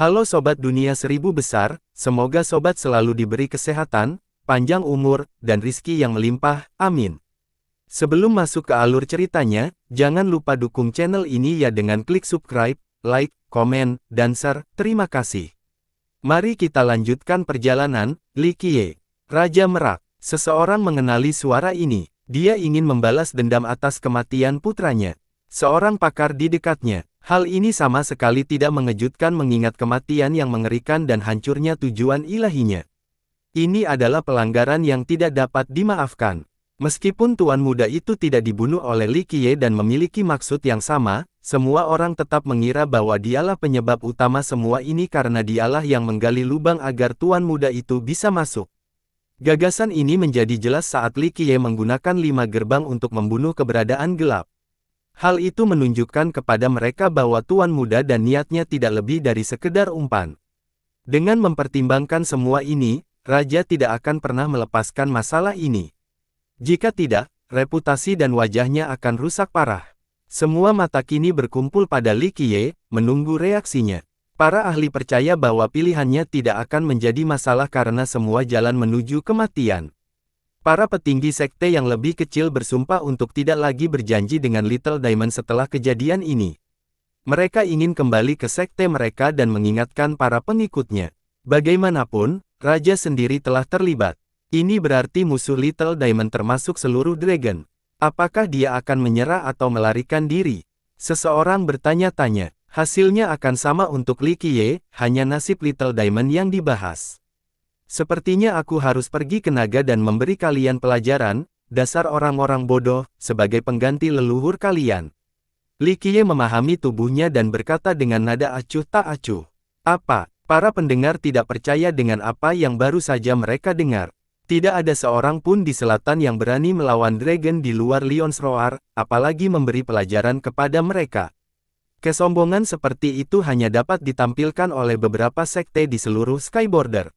Halo Sobat Dunia Seribu Besar, semoga Sobat selalu diberi kesehatan, panjang umur, dan rizki yang melimpah, amin. Sebelum masuk ke alur ceritanya, jangan lupa dukung channel ini ya dengan klik subscribe, like, komen, dan share, terima kasih. Mari kita lanjutkan perjalanan. Li Qiye, Raja Merak. Seseorang mengenali suara ini. Dia ingin membalas dendam atas kematian putranya. Seorang pakar di dekatnya. Hal ini sama sekali tidak mengejutkan mengingat kematian yang mengerikan dan hancurnya tujuan ilahinya. Ini adalah pelanggaran yang tidak dapat dimaafkan. Meskipun tuan muda itu tidak dibunuh oleh Li Qiye dan memiliki maksud yang sama, semua orang tetap mengira bahwa dialah penyebab utama semua ini karena dialah yang menggali lubang agar tuan muda itu bisa masuk. Gagasan ini menjadi jelas saat Li Qiye menggunakan 5 gerbang untuk membunuh keberadaan gelap. Hal itu menunjukkan kepada mereka bahwa tuan muda dan niatnya tidak lebih dari sekedar umpan. Dengan mempertimbangkan semua ini, Raja tidak akan pernah melepaskan masalah ini. Jika tidak, reputasi dan wajahnya akan rusak parah. Semua mata kini berkumpul pada Li Qiye, menunggu reaksinya. Para ahli percaya bahwa pilihannya tidak akan menjadi masalah karena semua jalan menuju kematian. Para petinggi sekte yang lebih kecil bersumpah untuk tidak lagi berjanji dengan Little Diamond setelah kejadian ini. Mereka ingin kembali ke sekte mereka dan mengingatkan para pengikutnya. Bagaimanapun, Raja sendiri telah terlibat. Ini berarti musuh Little Diamond termasuk seluruh dragon. Apakah dia akan menyerah atau melarikan diri? Seseorang bertanya-tanya. Hasilnya akan sama untuk Li Qiye, hanya nasib Little Diamond yang dibahas. Sepertinya aku harus pergi ke naga dan memberi kalian pelajaran, dasar orang-orang bodoh, sebagai pengganti leluhur kalian. Li Qiye memahami tubuhnya dan berkata dengan nada acuh tak acuh. Apa? Para pendengar tidak percaya dengan apa yang baru saja mereka dengar. Tidak ada seorang pun di selatan yang berani melawan dragon di luar Lion's Roar, apalagi memberi pelajaran kepada mereka. Kesombongan seperti itu hanya dapat ditampilkan oleh beberapa sekte di seluruh Skyborder.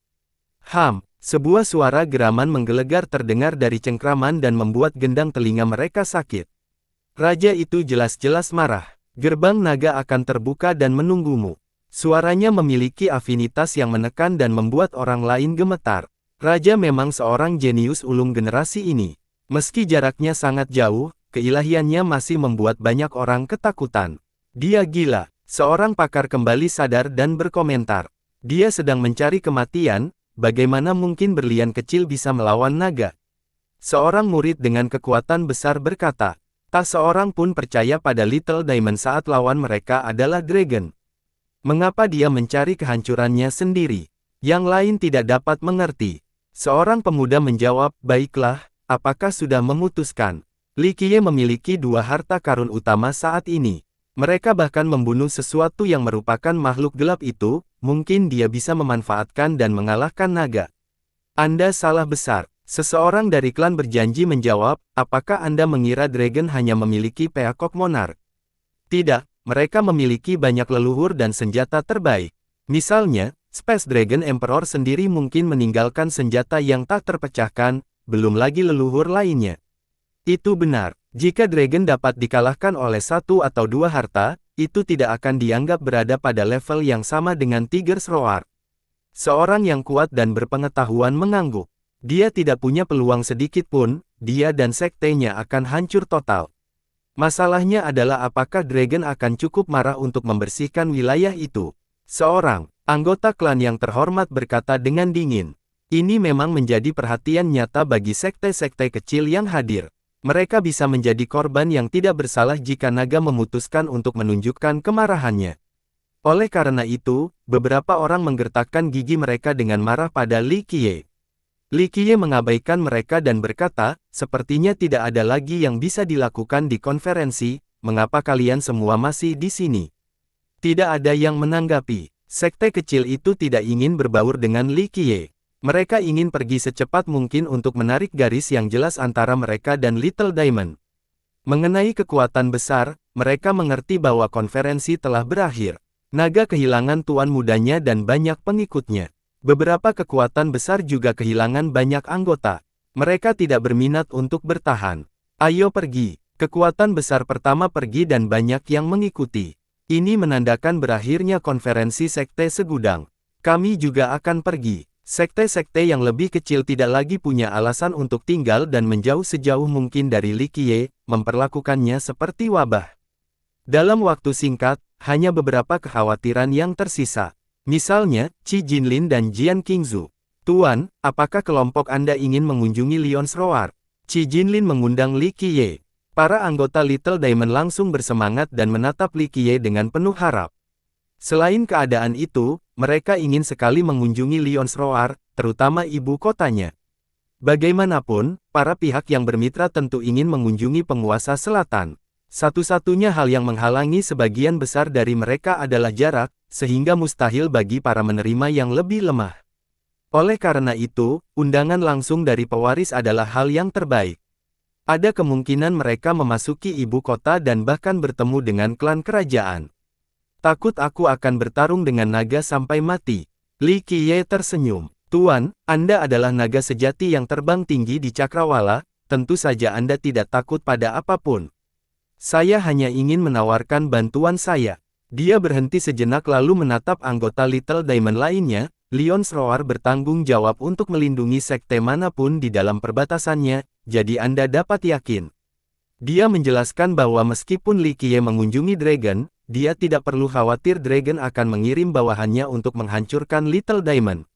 Sebuah suara geraman menggelegar terdengar dari cengkraman dan membuat gendang telinga mereka sakit. Raja itu jelas-jelas marah. Gerbang naga akan terbuka dan menunggumu. Suaranya memiliki afinitas yang menekan dan membuat orang lain gemetar. Raja memang seorang jenius ulung generasi ini. Meski jaraknya sangat jauh, keilahiannya masih membuat banyak orang ketakutan. Dia gila. Seorang pakar kembali sadar dan berkomentar. Dia sedang mencari kematian. Bagaimana mungkin berlian kecil bisa melawan naga? Seorang murid dengan kekuatan besar berkata, tak seorang pun percaya pada Little Diamond saat lawan mereka adalah dragon. Mengapa dia mencari kehancurannya sendiri? Yang lain tidak dapat mengerti. Seorang pemuda menjawab, baiklah, apakah sudah memutuskan? Li Qiye memiliki 2 harta karun utama saat ini. Mereka bahkan membunuh sesuatu yang merupakan makhluk gelap itu, mungkin dia bisa memanfaatkan dan mengalahkan naga. Anda salah besar. Seseorang dari klan berjanji menjawab, apakah Anda mengira dragon hanya memiliki peacock monarch? Tidak, mereka memiliki banyak leluhur dan senjata terbaik. Misalnya, Space Dragon Emperor sendiri mungkin meninggalkan senjata yang tak terpecahkan, belum lagi leluhur lainnya. Itu benar. Jika dragon dapat dikalahkan oleh 1 atau 2 harta, itu tidak akan dianggap berada pada level yang sama dengan Tiger's Roar. Seorang yang kuat dan berpengetahuan mengangguk. Dia tidak punya peluang sedikit pun, dia dan sektenya akan hancur total. Masalahnya adalah apakah dragon akan cukup marah untuk membersihkan wilayah itu. Seorang anggota klan yang terhormat berkata dengan dingin. Ini memang menjadi perhatian nyata bagi sekte-sekte kecil yang hadir. Mereka bisa menjadi korban yang tidak bersalah jika naga memutuskan untuk menunjukkan kemarahannya. Oleh karena itu, beberapa orang menggertakkan gigi mereka dengan marah pada Li Qiye. Li Qiye mengabaikan mereka dan berkata, sepertinya tidak ada lagi yang bisa dilakukan di konferensi, mengapa kalian semua masih di sini? Tidak ada yang menanggapi. Sekte kecil itu tidak ingin berbaur dengan Li Qiye. Mereka ingin pergi secepat mungkin untuk menarik garis yang jelas antara mereka dan Little Diamond. Mengenai kekuatan besar, mereka mengerti bahwa konferensi telah berakhir. Naga kehilangan tuan mudanya dan banyak pengikutnya. Beberapa kekuatan besar juga kehilangan banyak anggota. Mereka tidak berminat untuk bertahan. Ayo pergi. Kekuatan besar pertama pergi dan banyak yang mengikuti. Ini menandakan berakhirnya konferensi sekte segudang. Kami juga akan pergi. Sekte-sekte yang lebih kecil tidak lagi punya alasan untuk tinggal dan menjauh sejauh mungkin dari Li Qiye, memperlakukannya seperti wabah. Dalam waktu singkat, hanya beberapa kekhawatiran yang tersisa. Misalnya, Qi Jinlin dan Jian Qingzu. Tuan, apakah kelompok Anda ingin mengunjungi Lyons Roar? Qi Jinlin mengundang Li Qiye. Para anggota Little Diamond langsung bersemangat dan menatap Li Qiye dengan penuh harap. Selain keadaan itu, mereka ingin sekali mengunjungi Lyons Roar, terutama ibu kotanya. Bagaimanapun, para pihak yang bermitra tentu ingin mengunjungi penguasa selatan. Satu-satunya hal yang menghalangi sebagian besar dari mereka adalah jarak, sehingga mustahil bagi para menerima yang lebih lemah. Oleh karena itu, undangan langsung dari pewaris adalah hal yang terbaik. Ada kemungkinan mereka memasuki ibu kota dan bahkan bertemu dengan klan kerajaan. Takut aku akan bertarung dengan naga sampai mati. Li Qiye tersenyum. Tuan, Anda adalah naga sejati yang terbang tinggi di cakrawala, tentu saja Anda tidak takut pada apapun. Saya hanya ingin menawarkan bantuan saya. Dia berhenti sejenak lalu menatap anggota Little Diamond lainnya. Lyons Roar bertanggung jawab untuk melindungi sekte manapun di dalam perbatasannya, jadi Anda dapat yakin. Dia menjelaskan bahwa meskipun Li Qiye mengunjungi Dragon, dia tidak perlu khawatir Dragon akan mengirim bawahannya untuk menghancurkan Little Diamond.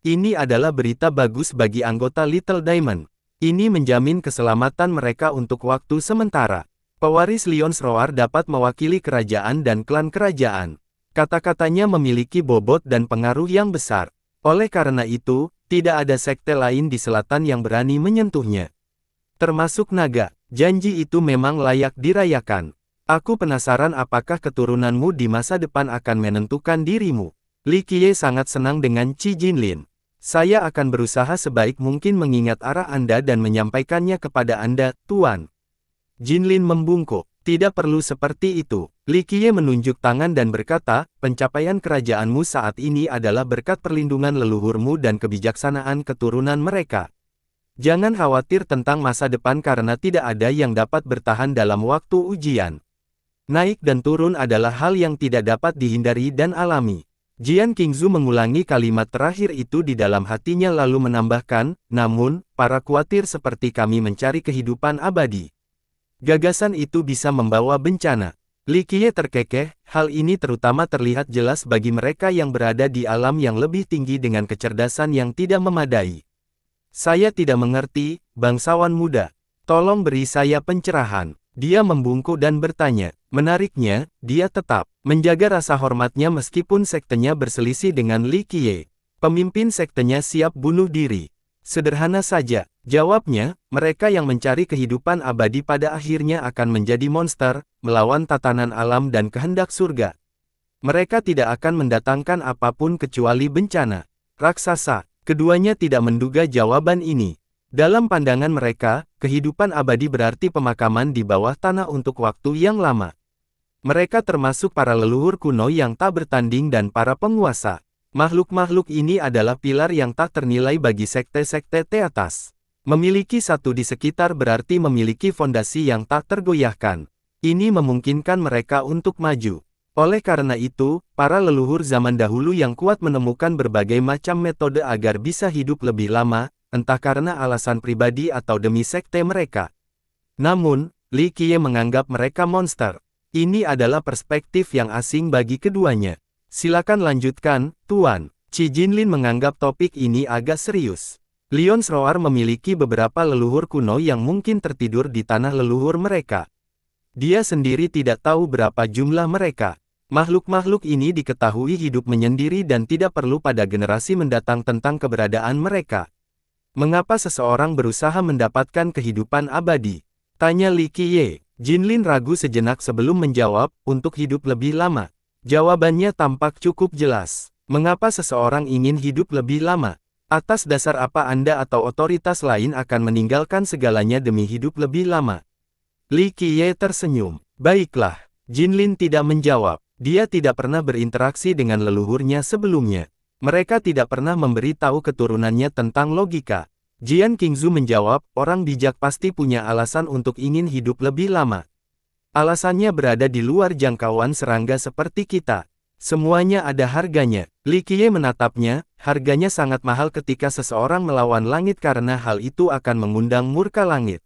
Ini adalah berita bagus bagi anggota Little Diamond. Ini menjamin keselamatan mereka untuk waktu sementara. Pewaris Lyons Roar dapat mewakili kerajaan dan klan kerajaan. Kata-katanya memiliki bobot dan pengaruh yang besar. Oleh karena itu, tidak ada sekte lain di selatan yang berani menyentuhnya. Termasuk naga. Janji itu memang layak dirayakan. Aku penasaran apakah keturunanmu di masa depan akan menentukan dirimu. Li Qiye sangat senang dengan Qi Jinlin. Saya akan berusaha sebaik mungkin mengingat arah Anda dan menyampaikannya kepada Anda, Tuan. Jinlin membungkuk. Tidak perlu seperti itu. Li Qiye menunjuk tangan dan berkata, pencapaian kerajaanmu saat ini adalah berkat perlindungan leluhurmu dan kebijaksanaan keturunan mereka. Jangan khawatir tentang masa depan karena tidak ada yang dapat bertahan dalam waktu ujian. Naik dan turun adalah hal yang tidak dapat dihindari dan alami. Jian Qingzu mengulangi kalimat terakhir itu di dalam hatinya lalu menambahkan, namun, para khawatir seperti kami mencari kehidupan abadi. Gagasan itu bisa membawa bencana. Li Qiye terkekeh, hal ini terutama terlihat jelas bagi mereka yang berada di alam yang lebih tinggi dengan kecerdasan yang tidak memadai. Saya tidak mengerti, bangsawan muda. Tolong beri saya pencerahan. Dia membungkuk dan bertanya. Menariknya, dia tetap menjaga rasa hormatnya meskipun sektenya berselisih dengan Li Qiye. Pemimpin sektenya siap bunuh diri. Sederhana saja, jawabnya, mereka yang mencari kehidupan abadi pada akhirnya akan menjadi monster, melawan tatanan alam dan kehendak surga. Mereka tidak akan mendatangkan apapun kecuali bencana. Raksasa, keduanya tidak menduga jawaban ini. Dalam pandangan mereka, kehidupan abadi berarti pemakaman di bawah tanah untuk waktu yang lama. Mereka termasuk para leluhur kuno yang tak bertanding dan para penguasa. Makhluk-makhluk ini adalah pilar yang tak ternilai bagi sekte-sekte teatas. Memiliki satu di sekitar berarti memiliki fondasi yang tak tergoyahkan. Ini memungkinkan mereka untuk maju. Oleh karena itu, para leluhur zaman dahulu yang kuat menemukan berbagai macam metode agar bisa hidup lebih lama, entah karena alasan pribadi atau demi sekte mereka. Namun, Li Qiye menganggap mereka monster. Ini adalah perspektif yang asing bagi keduanya. Silakan lanjutkan, Tuan. Qi Jinlin menganggap topik ini agak serius. Lyons Roar memiliki beberapa leluhur kuno yang mungkin tertidur di tanah leluhur mereka. Dia sendiri tidak tahu berapa jumlah mereka. Makhluk-makhluk ini diketahui hidup menyendiri dan tidak perlu pada generasi mendatang tentang keberadaan mereka. Mengapa seseorang berusaha mendapatkan kehidupan abadi? Tanya Li Qiye. Jinlin ragu sejenak sebelum menjawab, untuk hidup lebih lama. Jawabannya tampak cukup jelas. Mengapa seseorang ingin hidup lebih lama? Atas dasar apa Anda atau otoritas lain akan meninggalkan segalanya demi hidup lebih lama? Li Qiye tersenyum. Baiklah. Jinlin tidak menjawab. Dia tidak pernah berinteraksi dengan leluhurnya sebelumnya. Mereka tidak pernah memberi tahu keturunannya tentang logika. Jian Qingzu menjawab, orang bijak pasti punya alasan untuk ingin hidup lebih lama. Alasannya berada di luar jangkauan serangga seperti kita. Semuanya ada harganya. Li Qiye menatapnya, harganya sangat mahal ketika seseorang melawan langit karena hal itu akan mengundang murka langit.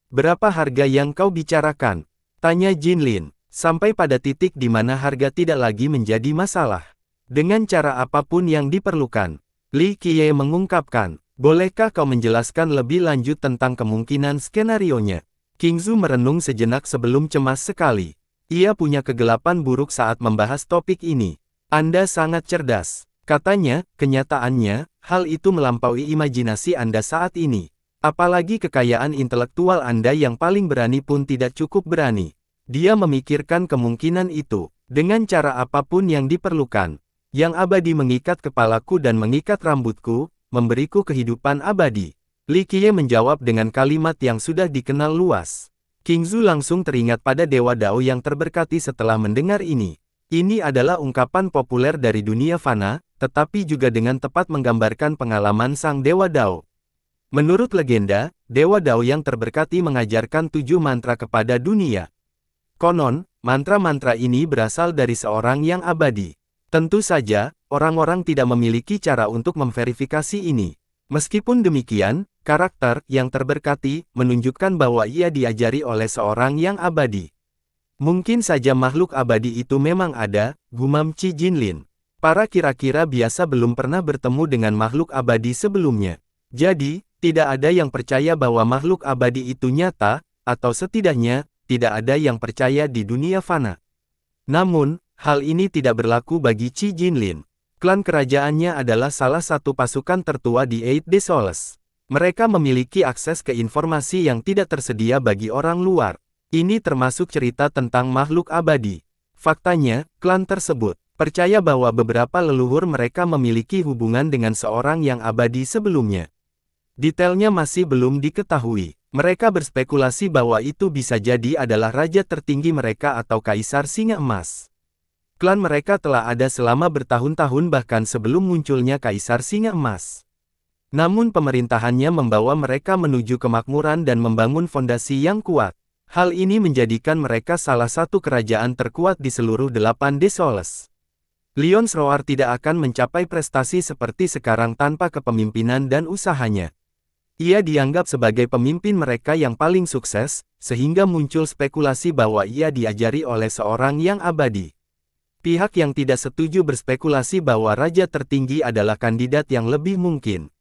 Berapa harga yang kau bicarakan? Tanya Jin Lin. Sampai pada titik di mana harga tidak lagi menjadi masalah. Dengan cara apapun yang diperlukan. Li Qiye mengungkapkan, bolehkah kau menjelaskan lebih lanjut tentang kemungkinan skenarionya? Qingzu merenung sejenak sebelum cemas sekali. Ia punya kegelapan buruk saat membahas topik ini. Anda sangat cerdas. Katanya, kenyataannya, hal itu melampaui imajinasi Anda saat ini. Apalagi kekayaan intelektual Anda yang paling berani pun tidak cukup berani. Dia memikirkan kemungkinan itu. Dengan cara apapun yang diperlukan. Yang abadi mengikat kepalaku dan mengikat rambutku, memberiku kehidupan abadi. Li Qiye menjawab dengan kalimat yang sudah dikenal luas. Qingzu langsung teringat pada Dewa Dao yang terberkati setelah mendengar ini. Ini adalah ungkapan populer dari dunia fana, tetapi juga dengan tepat menggambarkan pengalaman sang Dewa Dao. Menurut legenda, Dewa Dao yang terberkati mengajarkan 7 mantra kepada dunia. Konon, mantra-mantra ini berasal dari seorang yang abadi. Tentu saja, orang-orang tidak memiliki cara untuk memverifikasi ini. Meskipun demikian, karakter yang terberkati menunjukkan bahwa ia diajari oleh seorang yang abadi. Mungkin saja makhluk abadi itu memang ada, gumam Qi Jinlin. Para kira-kira biasa belum pernah bertemu dengan makhluk abadi sebelumnya. Jadi, tidak ada yang percaya bahwa makhluk abadi itu nyata, atau setidaknya, tidak ada yang percaya di dunia fana. Namun, hal ini tidak berlaku bagi Qi Jinlin. Klan kerajaannya adalah salah satu pasukan tertua di Eight Desoles. Mereka memiliki akses ke informasi yang tidak tersedia bagi orang luar. Ini termasuk cerita tentang makhluk abadi. Faktanya, klan tersebut percaya bahwa beberapa leluhur mereka memiliki hubungan dengan seorang yang abadi sebelumnya. Detailnya masih belum diketahui. Mereka berspekulasi bahwa itu bisa jadi adalah raja tertinggi mereka atau kaisar singa emas. Klan mereka telah ada selama bertahun-tahun bahkan sebelum munculnya Kaisar Singa Emas. Namun pemerintahannya membawa mereka menuju kemakmuran dan membangun fondasi yang kuat. Hal ini menjadikan mereka salah satu kerajaan terkuat di seluruh 8 Desoles. Lyons Roar tidak akan mencapai prestasi seperti sekarang tanpa kepemimpinan dan usahanya. Ia dianggap sebagai pemimpin mereka yang paling sukses, sehingga muncul spekulasi bahwa ia diajari oleh seorang yang abadi. Pihak yang tidak setuju berspekulasi bahwa raja tertinggi adalah kandidat yang lebih mungkin.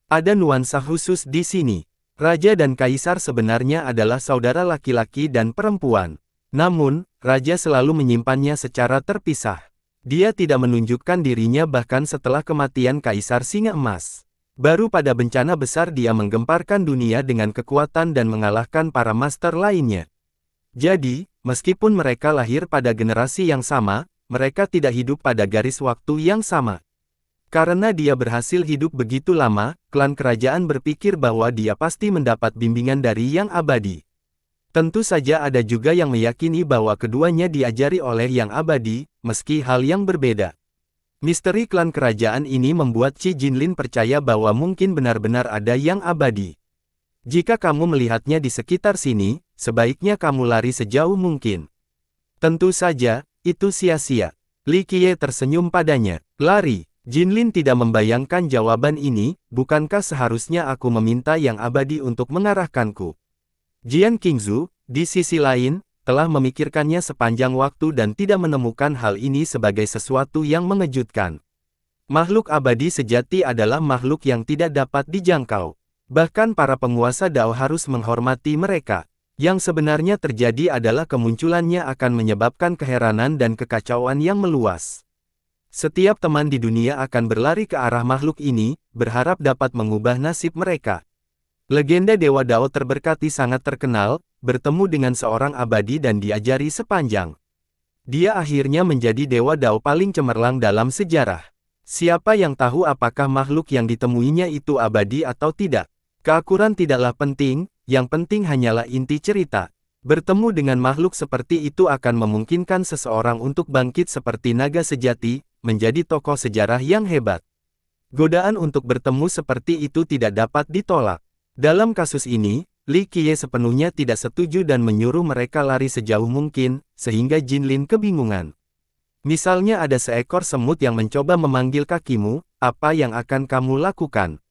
Ada nuansa khusus di sini. Raja dan kaisar sebenarnya adalah saudara laki-laki dan perempuan. Namun, raja selalu menyimpannya secara terpisah. Dia tidak menunjukkan dirinya bahkan setelah kematian Kaisar Singa Emas. Baru pada bencana besar dia menggemparkan dunia dengan kekuatan dan mengalahkan para master lainnya. Jadi, meskipun mereka lahir pada generasi yang sama, mereka tidak hidup pada garis waktu yang sama. Karena dia berhasil hidup begitu lama, klan kerajaan berpikir bahwa dia pasti mendapat bimbingan dari yang abadi. Tentu saja ada juga yang meyakini bahwa keduanya diajari oleh yang abadi, meski hal yang berbeda. Misteri klan kerajaan ini membuat Qi Jinlin percaya bahwa mungkin benar-benar ada yang abadi. Jika kamu melihatnya di sekitar sini, sebaiknya kamu lari sejauh mungkin. Tentu saja, itu sia-sia. Li Qiye tersenyum padanya. Lari. Jinlin tidak membayangkan jawaban ini, bukankah seharusnya aku meminta yang abadi untuk mengarahkanku? Jian Qingzu, di sisi lain, telah memikirkannya sepanjang waktu dan tidak menemukan hal ini sebagai sesuatu yang mengejutkan. Makhluk abadi sejati adalah makhluk yang tidak dapat dijangkau. Bahkan para penguasa Dao harus menghormati mereka. Yang sebenarnya terjadi adalah kemunculannya akan menyebabkan keheranan dan kekacauan yang meluas. Setiap teman di dunia akan berlari ke arah makhluk ini, berharap dapat mengubah nasib mereka. Legenda Dewa Dao terberkati sangat terkenal, bertemu dengan seorang abadi dan diajari sepanjang. Dia akhirnya menjadi Dewa Dao paling cemerlang dalam sejarah. Siapa yang tahu apakah makhluk yang ditemuinya itu abadi atau tidak? Keakuran tidaklah penting, yang penting hanyalah inti cerita. Bertemu dengan makhluk seperti itu akan memungkinkan seseorang untuk bangkit seperti naga sejati, menjadi tokoh sejarah yang hebat. Godaan untuk bertemu seperti itu tidak dapat ditolak. Dalam kasus ini, Li Qiye sepenuhnya tidak setuju dan menyuruh mereka lari sejauh mungkin, sehingga Jinlin kebingungan. Misalnya ada seekor semut yang mencoba memanggil kakimu, apa yang akan kamu lakukan?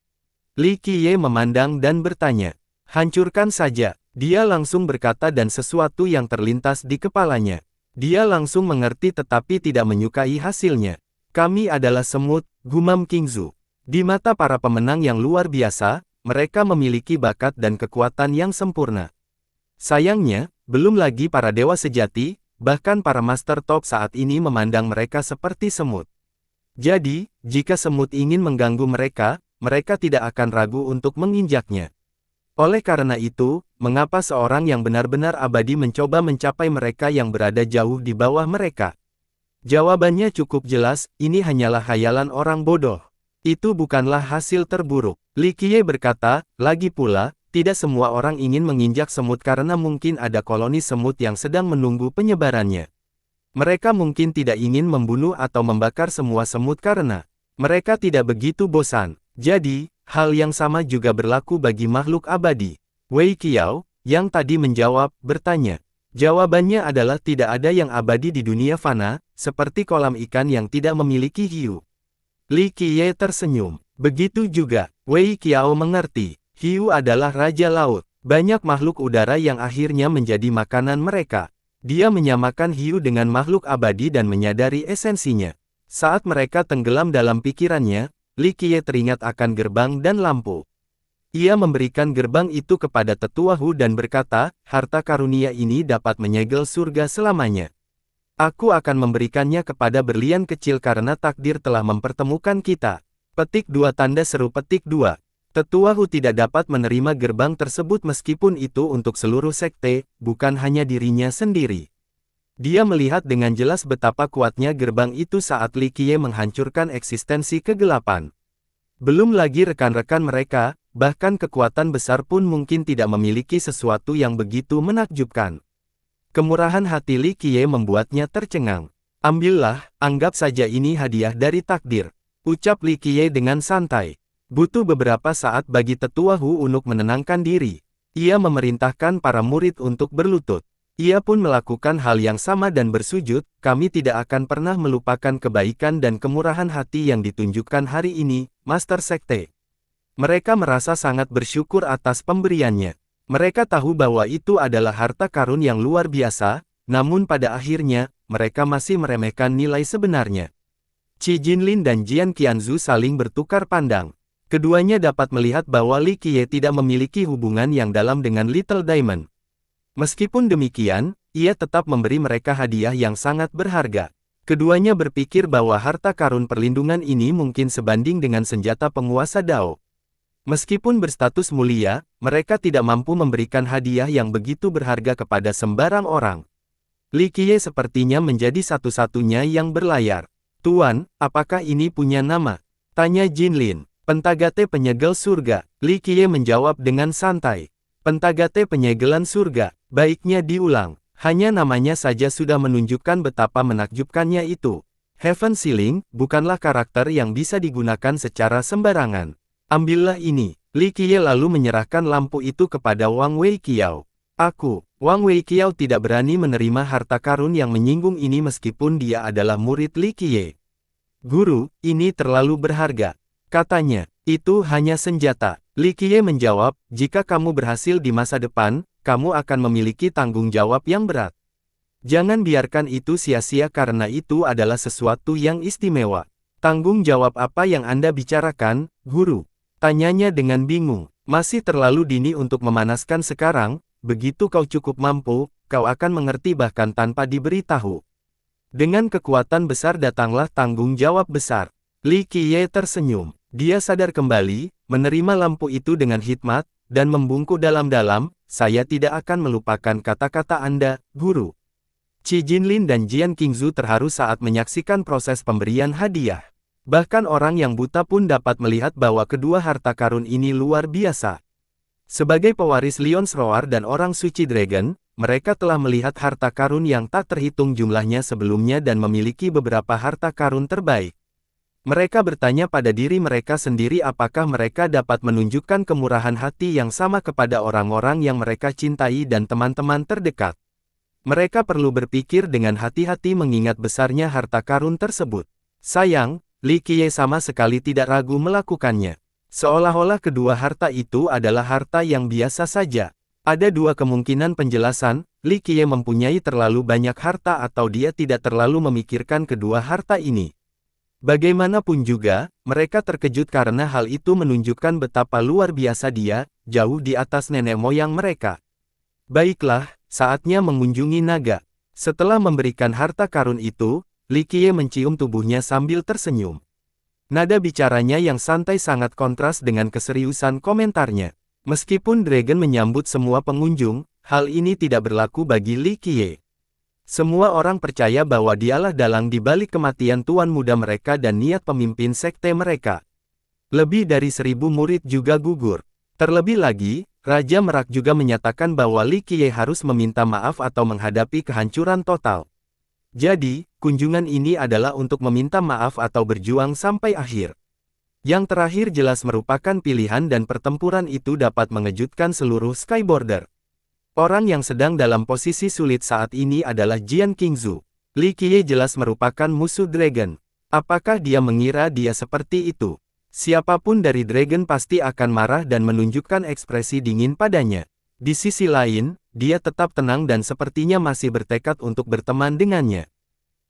Li Qiye memandang dan bertanya. Hancurkan saja. Dia langsung berkata dan sesuatu yang terlintas di kepalanya. Dia langsung mengerti tetapi tidak menyukai hasilnya. Kami adalah semut, gumam Qingzu. Di mata para pemenang yang luar biasa, mereka memiliki bakat dan kekuatan yang sempurna. Sayangnya, belum lagi para dewa sejati, bahkan para master top saat ini memandang mereka seperti semut. Jadi, jika semut ingin mengganggu mereka, mereka tidak akan ragu untuk menginjaknya. Oleh karena itu, mengapa seorang yang benar-benar abadi mencoba mencapai mereka yang berada jauh di bawah mereka? Jawabannya cukup jelas, ini hanyalah khayalan orang bodoh. Itu bukanlah hasil terburuk. Li Qiye berkata, lagi pula, tidak semua orang ingin menginjak semut karena mungkin ada koloni semut yang sedang menunggu penyebarannya. Mereka mungkin tidak ingin membunuh atau membakar semua semut karena mereka tidak begitu bosan. Jadi, hal yang sama juga berlaku bagi makhluk abadi. Wei Qiao, yang tadi menjawab, bertanya. Jawabannya adalah tidak ada yang abadi di dunia fana, seperti kolam ikan yang tidak memiliki hiu. Li Qiye tersenyum. Begitu juga, Wei Qiao mengerti. Hiu adalah raja laut. Banyak makhluk udara yang akhirnya menjadi makanan mereka. Dia menyamakan hiu dengan makhluk abadi dan menyadari esensinya. Saat mereka tenggelam dalam pikirannya, Li Qiye teringat akan gerbang dan lampu. Ia memberikan gerbang itu kepada tetua Hu dan berkata, harta karunia ini dapat menyegel surga selamanya. Aku akan memberikannya kepada berlian kecil karena takdir telah mempertemukan kita. Petik 2 tanda seru petik 2. Tetua Hu tidak dapat menerima gerbang tersebut meskipun itu untuk seluruh sekte, bukan hanya dirinya sendiri. Dia melihat dengan jelas betapa kuatnya gerbang itu saat Li Qiye menghancurkan eksistensi kegelapan. Belum lagi rekan-rekan mereka, bahkan kekuatan besar pun mungkin tidak memiliki sesuatu yang begitu menakjubkan. Kemurahan hati Li Qiye membuatnya tercengang. Ambillah, anggap saja ini hadiah dari takdir. Ucap Li Qiye dengan santai. Butuh beberapa saat bagi tetua Hu untuk menenangkan diri. Ia memerintahkan para murid untuk berlutut. Ia pun melakukan hal yang sama dan bersujud, kami tidak akan pernah melupakan kebaikan dan kemurahan hati yang ditunjukkan hari ini, Master Sekte. Mereka merasa sangat bersyukur atas pemberiannya. Mereka tahu bahwa itu adalah harta karun yang luar biasa, namun pada akhirnya, mereka masih meremehkan nilai sebenarnya. Qi Jinlin dan Jian Qianzu saling bertukar pandang. Keduanya dapat melihat bahwa Li Qiye tidak memiliki hubungan yang dalam dengan Little Diamond. Meskipun demikian, ia tetap memberi mereka hadiah yang sangat berharga. Keduanya berpikir bahwa harta karun perlindungan ini mungkin sebanding dengan senjata penguasa Dao. Meskipun berstatus mulia, mereka tidak mampu memberikan hadiah yang begitu berharga kepada sembarang orang. Li Qiye sepertinya menjadi satu-satunya yang berlayar. Tuan, apakah ini punya nama? Tanya Jinlin. Pentagate penyegel surga. Li Qiye menjawab dengan santai. Pentagate penyegelan surga. Baiknya diulang. Hanya namanya saja sudah menunjukkan betapa menakjubkannya itu. Heaven Ceiling, bukanlah karakter yang bisa digunakan secara sembarangan. Ambillah ini. Li Qiye lalu menyerahkan lampu itu kepada Wang Wei Qiao. Wang Wei Qiao tidak berani menerima harta karun yang menyinggung ini meskipun dia adalah murid Li Qiye. Guru, ini terlalu berharga. Katanya, itu hanya senjata. Li Qiye menjawab, jika kamu berhasil di masa depan, kamu akan memiliki tanggung jawab yang berat. Jangan biarkan itu sia-sia karena itu adalah sesuatu yang istimewa. Tanggung jawab apa yang Anda bicarakan, Guru? Tanyanya dengan bingung. Masih terlalu dini untuk memanaskan sekarang, begitu kau cukup mampu, kau akan mengerti bahkan tanpa diberitahu. Dengan kekuatan besar datanglah tanggung jawab besar. Li Qiye tersenyum. Dia sadar kembali, menerima lampu itu dengan hikmat, dan membungkuk dalam-dalam, saya tidak akan melupakan kata-kata Anda, Guru. Qi Jinlin dan Jian Qingzu terharu saat menyaksikan proses pemberian hadiah. Bahkan orang yang buta pun dapat melihat bahwa kedua harta karun ini luar biasa. Sebagai pewaris Lion's Roar dan orang suci Dragon, mereka telah melihat harta karun yang tak terhitung jumlahnya sebelumnya dan memiliki beberapa harta karun terbaik. Mereka bertanya pada diri mereka sendiri apakah mereka dapat menunjukkan kemurahan hati yang sama kepada orang-orang yang mereka cintai dan teman-teman terdekat. Mereka perlu berpikir dengan hati-hati mengingat besarnya harta karun tersebut. Sayang, Li Qiye sama sekali tidak ragu melakukannya. Seolah-olah kedua harta itu adalah harta yang biasa saja. Ada dua kemungkinan penjelasan, Li Qiye mempunyai terlalu banyak harta atau dia tidak terlalu memikirkan kedua harta ini. Bagaimanapun juga, mereka terkejut karena hal itu menunjukkan betapa luar biasa dia, jauh di atas nenek moyang mereka. Baiklah, saatnya mengunjungi naga. Setelah memberikan harta karun itu, Li Qiye mencium tubuhnya sambil tersenyum. Nada bicaranya yang santai sangat kontras dengan keseriusan komentarnya. Meskipun Dragon menyambut semua pengunjung, hal ini tidak berlaku bagi Li Qiye. Semua orang percaya bahwa dialah dalang di balik kematian tuan muda mereka dan niat pemimpin sekte mereka. Lebih dari 1000 murid juga gugur. Terlebih lagi, Raja Merak juga menyatakan bahwa Li Qiye harus meminta maaf atau menghadapi kehancuran total. Jadi, kunjungan ini adalah untuk meminta maaf atau berjuang sampai akhir. Yang terakhir jelas merupakan pilihan dan pertempuran itu dapat mengejutkan seluruh Skyborder. Orang yang sedang dalam posisi sulit saat ini adalah Jian Qingzu. Li Qiye jelas merupakan musuh Dragon. Apakah dia mengira dia seperti itu? Siapapun dari Dragon pasti akan marah dan menunjukkan ekspresi dingin padanya. Di sisi lain, dia tetap tenang dan sepertinya masih bertekad untuk berteman dengannya.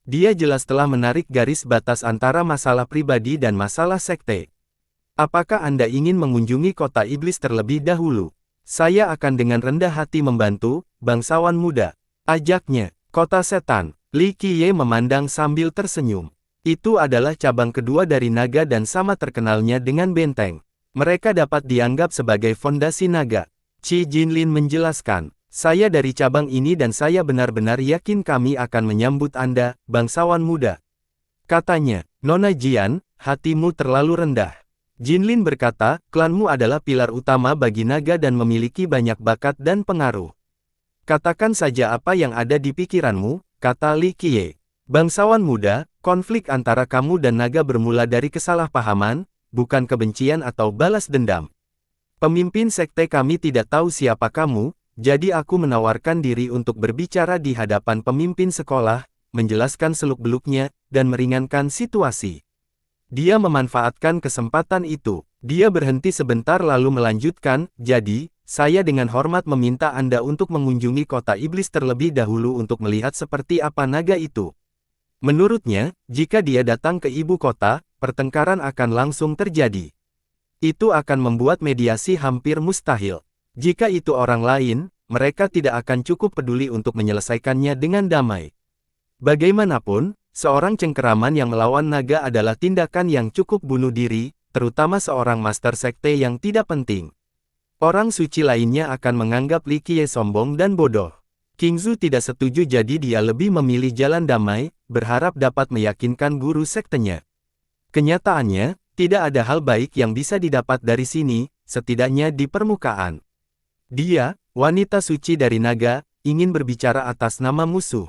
Dia jelas telah menarik garis batas antara masalah pribadi dan masalah sekte. Apakah Anda ingin mengunjungi kota iblis terlebih dahulu? Saya akan dengan rendah hati membantu, bangsawan muda. Ajaknya, kota setan. Li Qiye memandang sambil tersenyum. Itu adalah cabang kedua dari naga dan sama terkenalnya dengan benteng. Mereka dapat dianggap sebagai fondasi naga. Qi Jinlin menjelaskan, saya dari cabang ini dan saya benar-benar yakin kami akan menyambut Anda, bangsawan muda. Katanya, Nona Jian, hatimu terlalu rendah. Jinlin berkata, klanmu adalah pilar utama bagi naga dan memiliki banyak bakat dan pengaruh. Katakan saja apa yang ada di pikiranmu, kata Li Qiye. Bangsawan muda, konflik antara kamu dan naga bermula dari kesalahpahaman, bukan kebencian atau balas dendam. Pemimpin sekte kami tidak tahu siapa kamu, jadi aku menawarkan diri untuk berbicara di hadapan pemimpin sekolah, menjelaskan seluk-beluknya, dan meringankan situasi. Dia memanfaatkan kesempatan itu. Dia berhenti sebentar lalu melanjutkan, jadi, saya dengan hormat meminta Anda untuk mengunjungi kota iblis terlebih dahulu untuk melihat seperti apa naga itu. Menurutnya, jika dia datang ke ibu kota, pertengkaran akan langsung terjadi. Itu akan membuat mediasi hampir mustahil. Jika itu orang lain, mereka tidak akan cukup peduli untuk menyelesaikannya dengan damai. Bagaimanapun, seorang cengkeraman yang melawan naga adalah tindakan yang cukup bunuh diri, terutama seorang master sekte yang tidak penting. Orang suci lainnya akan menganggap Li Qiye sombong dan bodoh. Qingzu tidak setuju jadi dia lebih memilih jalan damai, berharap dapat meyakinkan guru sektenya. Kenyataannya, tidak ada hal baik yang bisa didapat dari sini, setidaknya di permukaan. Dia, wanita suci dari naga, ingin berbicara atas nama musuh.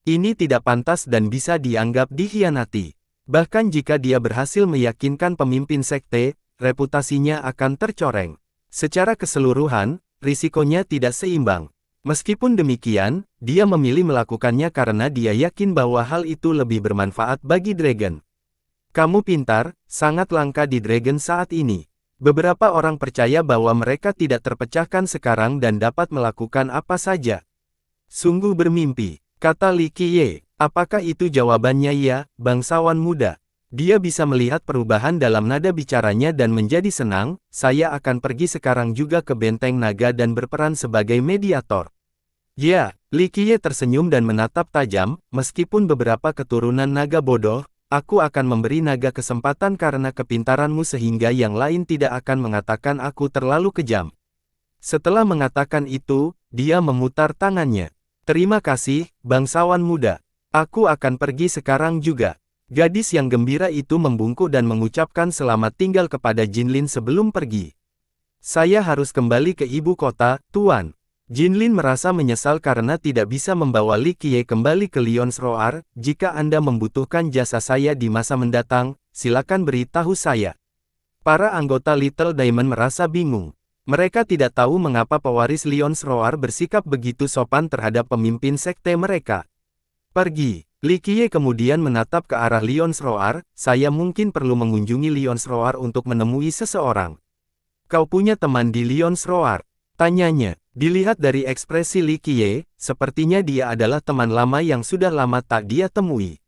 Ini tidak pantas dan bisa dianggap dikhianati. Bahkan jika dia berhasil meyakinkan pemimpin sekte, reputasinya akan tercoreng. Secara keseluruhan, risikonya tidak seimbang. Meskipun demikian, dia memilih melakukannya karena dia yakin bahwa hal itu lebih bermanfaat bagi Dragon. Kamu pintar, sangat langka di Dragon saat ini. Beberapa orang percaya bahwa mereka tidak terpecahkan sekarang dan dapat melakukan apa saja. Sungguh bermimpi. Kata Li Qiye, apakah itu jawabannya ya, bangsawan muda? Dia bisa melihat perubahan dalam nada bicaranya dan menjadi senang, saya akan pergi sekarang juga ke benteng naga dan berperan sebagai mediator. Ya, Li Qiye tersenyum dan menatap tajam, meskipun beberapa keturunan naga bodoh, aku akan memberi naga kesempatan karena kepintaranmu sehingga yang lain tidak akan mengatakan aku terlalu kejam. Setelah mengatakan itu, dia memutar tangannya. Terima kasih, bangsawan muda. Aku akan pergi sekarang juga. Gadis yang gembira itu membungkuk dan mengucapkan selamat tinggal kepada Jinlin sebelum pergi. Saya harus kembali ke ibu kota, Tuan. Jinlin merasa menyesal karena tidak bisa membawa Li Qiye kembali ke Lion's Roar. Jika Anda membutuhkan jasa saya di masa mendatang, silakan beritahu saya. Para anggota Little Diamond merasa bingung. Mereka tidak tahu mengapa pewaris Lion's Roar bersikap begitu sopan terhadap pemimpin sekte mereka. Pergi. Li Qiye kemudian menatap ke arah Lion's Roar. Saya mungkin perlu mengunjungi Lion's Roar untuk menemui seseorang. Kau punya teman di Lion's Roar? Tanyanya. Dilihat dari ekspresi Li Qiye, sepertinya dia adalah teman lama yang sudah lama tak dia temui.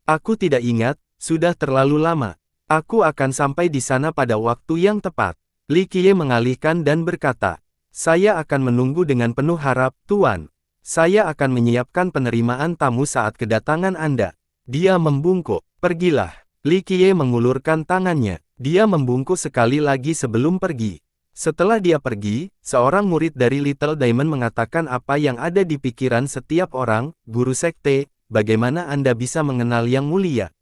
Aku tidak ingat, sudah terlalu lama. Aku akan sampai di sana pada waktu yang tepat. Li Qiye mengalihkan dan berkata, saya akan menunggu dengan penuh harap, Tuan. Saya akan menyiapkan penerimaan tamu saat kedatangan Anda. Dia membungkuk. Pergilah. Li Qiye mengulurkan tangannya. Dia membungkuk sekali lagi sebelum pergi. Setelah dia pergi, seorang murid dari Little Diamond mengatakan apa yang ada di pikiran setiap orang, guru sekte, bagaimana Anda bisa mengenal yang mulia?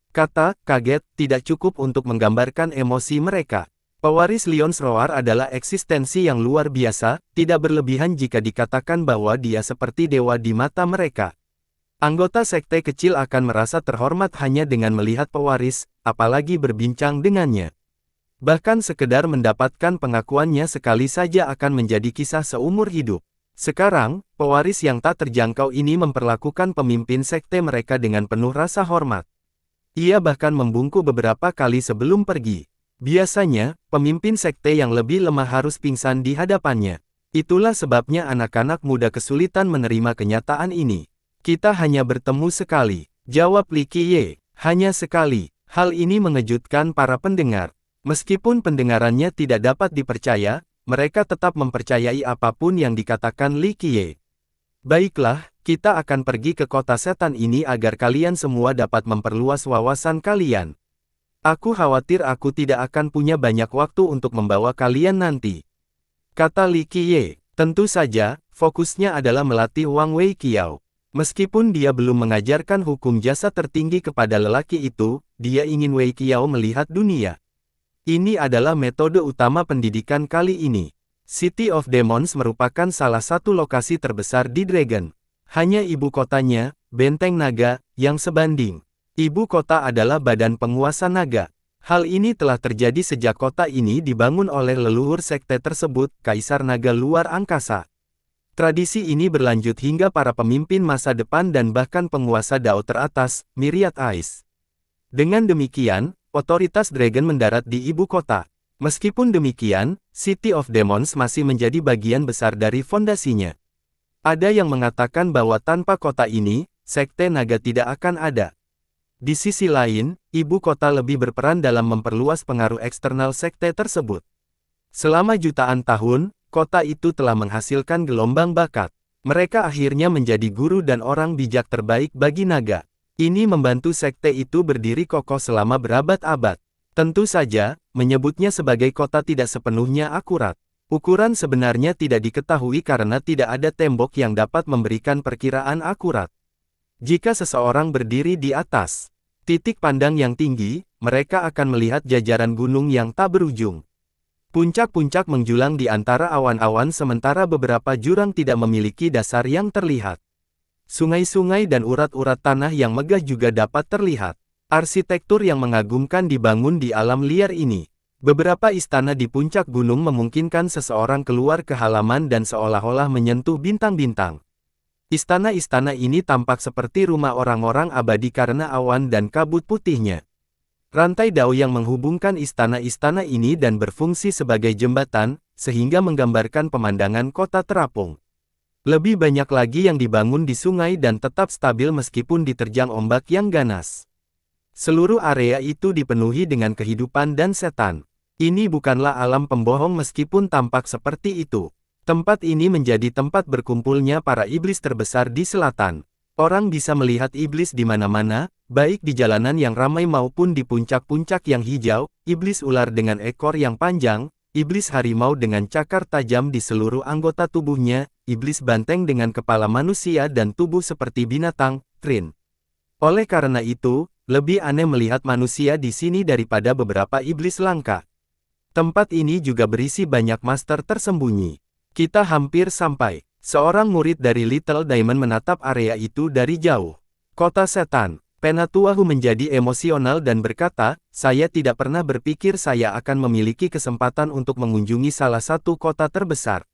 Kata, kaget, tidak cukup untuk menggambarkan emosi mereka. Pewaris Lion's Roar adalah eksistensi yang luar biasa, tidak berlebihan jika dikatakan bahwa dia seperti dewa di mata mereka. Anggota sekte kecil akan merasa terhormat hanya dengan melihat pewaris, apalagi berbincang dengannya. Bahkan sekedar mendapatkan pengakuannya sekali saja akan menjadi kisah seumur hidup. Sekarang, pewaris yang tak terjangkau ini memperlakukan pemimpin sekte mereka dengan penuh rasa hormat. Ia bahkan membungkuk beberapa kali sebelum pergi. Biasanya, pemimpin sekte yang lebih lemah harus pingsan di hadapannya. Itulah sebabnya anak-anak muda kesulitan menerima kenyataan ini. Kita hanya bertemu sekali, jawab Li Qiye. Hanya sekali. Hal ini mengejutkan para pendengar. Meskipun pendengarannya tidak dapat dipercaya, mereka tetap mempercayai apapun yang dikatakan Li Qiye. Baiklah, kita akan pergi ke kota setan ini agar kalian semua dapat memperluas wawasan kalian. Aku khawatir aku tidak akan punya banyak waktu untuk membawa kalian nanti. Kata Li Qiye. Tentu saja, fokusnya adalah melatih Wang Weiqiao. Meskipun dia belum mengajarkan hukum jasa tertinggi kepada lelaki itu, dia ingin Weiqiao melihat dunia. Ini adalah metode utama pendidikan kali ini. City of Demons merupakan salah satu lokasi terbesar di Dragon. Hanya ibu kotanya, Benteng Naga, yang sebanding. Ibu kota adalah badan penguasa naga. Hal ini telah terjadi sejak kota ini dibangun oleh leluhur sekte tersebut, Kaisar Naga Luar Angkasa. Tradisi ini berlanjut hingga para pemimpin masa depan dan bahkan penguasa Dao teratas, Myriad Eyes. Dengan demikian, otoritas Dragon mendarat di ibu kota. Meskipun demikian, City of Demons masih menjadi bagian besar dari fondasinya. Ada yang mengatakan bahwa tanpa kota ini, sekte naga tidak akan ada. Di sisi lain, ibu kota lebih berperan dalam memperluas pengaruh eksternal sekte tersebut. Selama jutaan tahun, kota itu telah menghasilkan gelombang bakat. Mereka akhirnya menjadi guru dan orang bijak terbaik bagi naga. Ini membantu sekte itu berdiri kokoh selama berabad-abad. Tentu saja, menyebutnya sebagai kota tidak sepenuhnya akurat. Ukuran sebenarnya tidak diketahui karena tidak ada tembok yang dapat memberikan perkiraan akurat. Jika seseorang berdiri di atas titik pandang yang tinggi, mereka akan melihat jajaran gunung yang tak berujung. Puncak-puncak menjulang di antara awan-awan sementara beberapa jurang tidak memiliki dasar yang terlihat. Sungai-sungai dan urat-urat tanah yang megah juga dapat terlihat. Arsitektur yang mengagumkan dibangun di alam liar ini. Beberapa istana di puncak gunung memungkinkan seseorang keluar ke halaman dan seolah-olah menyentuh bintang-bintang. Istana-istana ini tampak seperti rumah orang-orang abadi karena awan dan kabut putihnya. Rantai Dao yang menghubungkan istana-istana ini dan berfungsi sebagai jembatan, sehingga menggambarkan pemandangan kota terapung. Lebih banyak lagi yang dibangun di sungai dan tetap stabil meskipun diterjang ombak yang ganas. Seluruh area itu dipenuhi dengan kehidupan dan setan. Ini bukanlah alam pembohong meskipun tampak seperti itu. Tempat ini menjadi tempat berkumpulnya para iblis terbesar di selatan. Orang bisa melihat iblis di mana-mana, baik di jalanan yang ramai maupun di puncak-puncak yang hijau, iblis ular dengan ekor yang panjang, iblis harimau dengan cakar tajam di seluruh anggota tubuhnya, iblis banteng dengan kepala manusia dan tubuh seperti binatang, Trin. Oleh karena itu, lebih aneh melihat manusia di sini daripada beberapa iblis langka. Tempat ini juga berisi banyak master tersembunyi. Kita hampir sampai. Seorang murid dari Little Diamond menatap area itu dari jauh. Kota setan. Penatuahu menjadi emosional dan berkata, saya tidak pernah berpikir saya akan memiliki kesempatan untuk mengunjungi salah satu kota terbesar.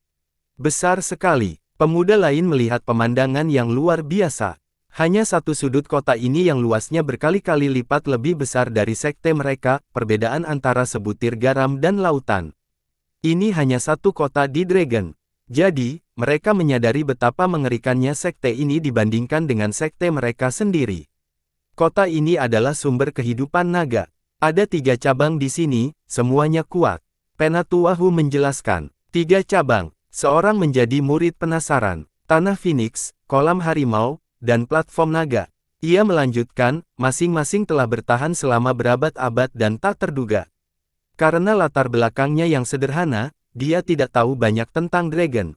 Besar sekali. Pemuda lain melihat pemandangan yang luar biasa. Hanya satu sudut kota ini yang luasnya berkali-kali lipat lebih besar dari sekte mereka, perbedaan antara sebutir garam dan lautan. Ini hanya satu kota di Dragon. Jadi, mereka menyadari betapa mengerikannya sekte ini dibandingkan dengan sekte mereka sendiri. Kota ini adalah sumber kehidupan naga. Ada 3 cabang di sini, semuanya kuat. Penatuahu menjelaskan. 3 cabang. Seorang menjadi murid penasaran. Tanah Phoenix, kolam harimau, dan platform naga. Ia melanjutkan, masing-masing telah bertahan selama berabad-abad dan tak terduga. Karena latar belakangnya yang sederhana, dia tidak tahu banyak tentang Dragon.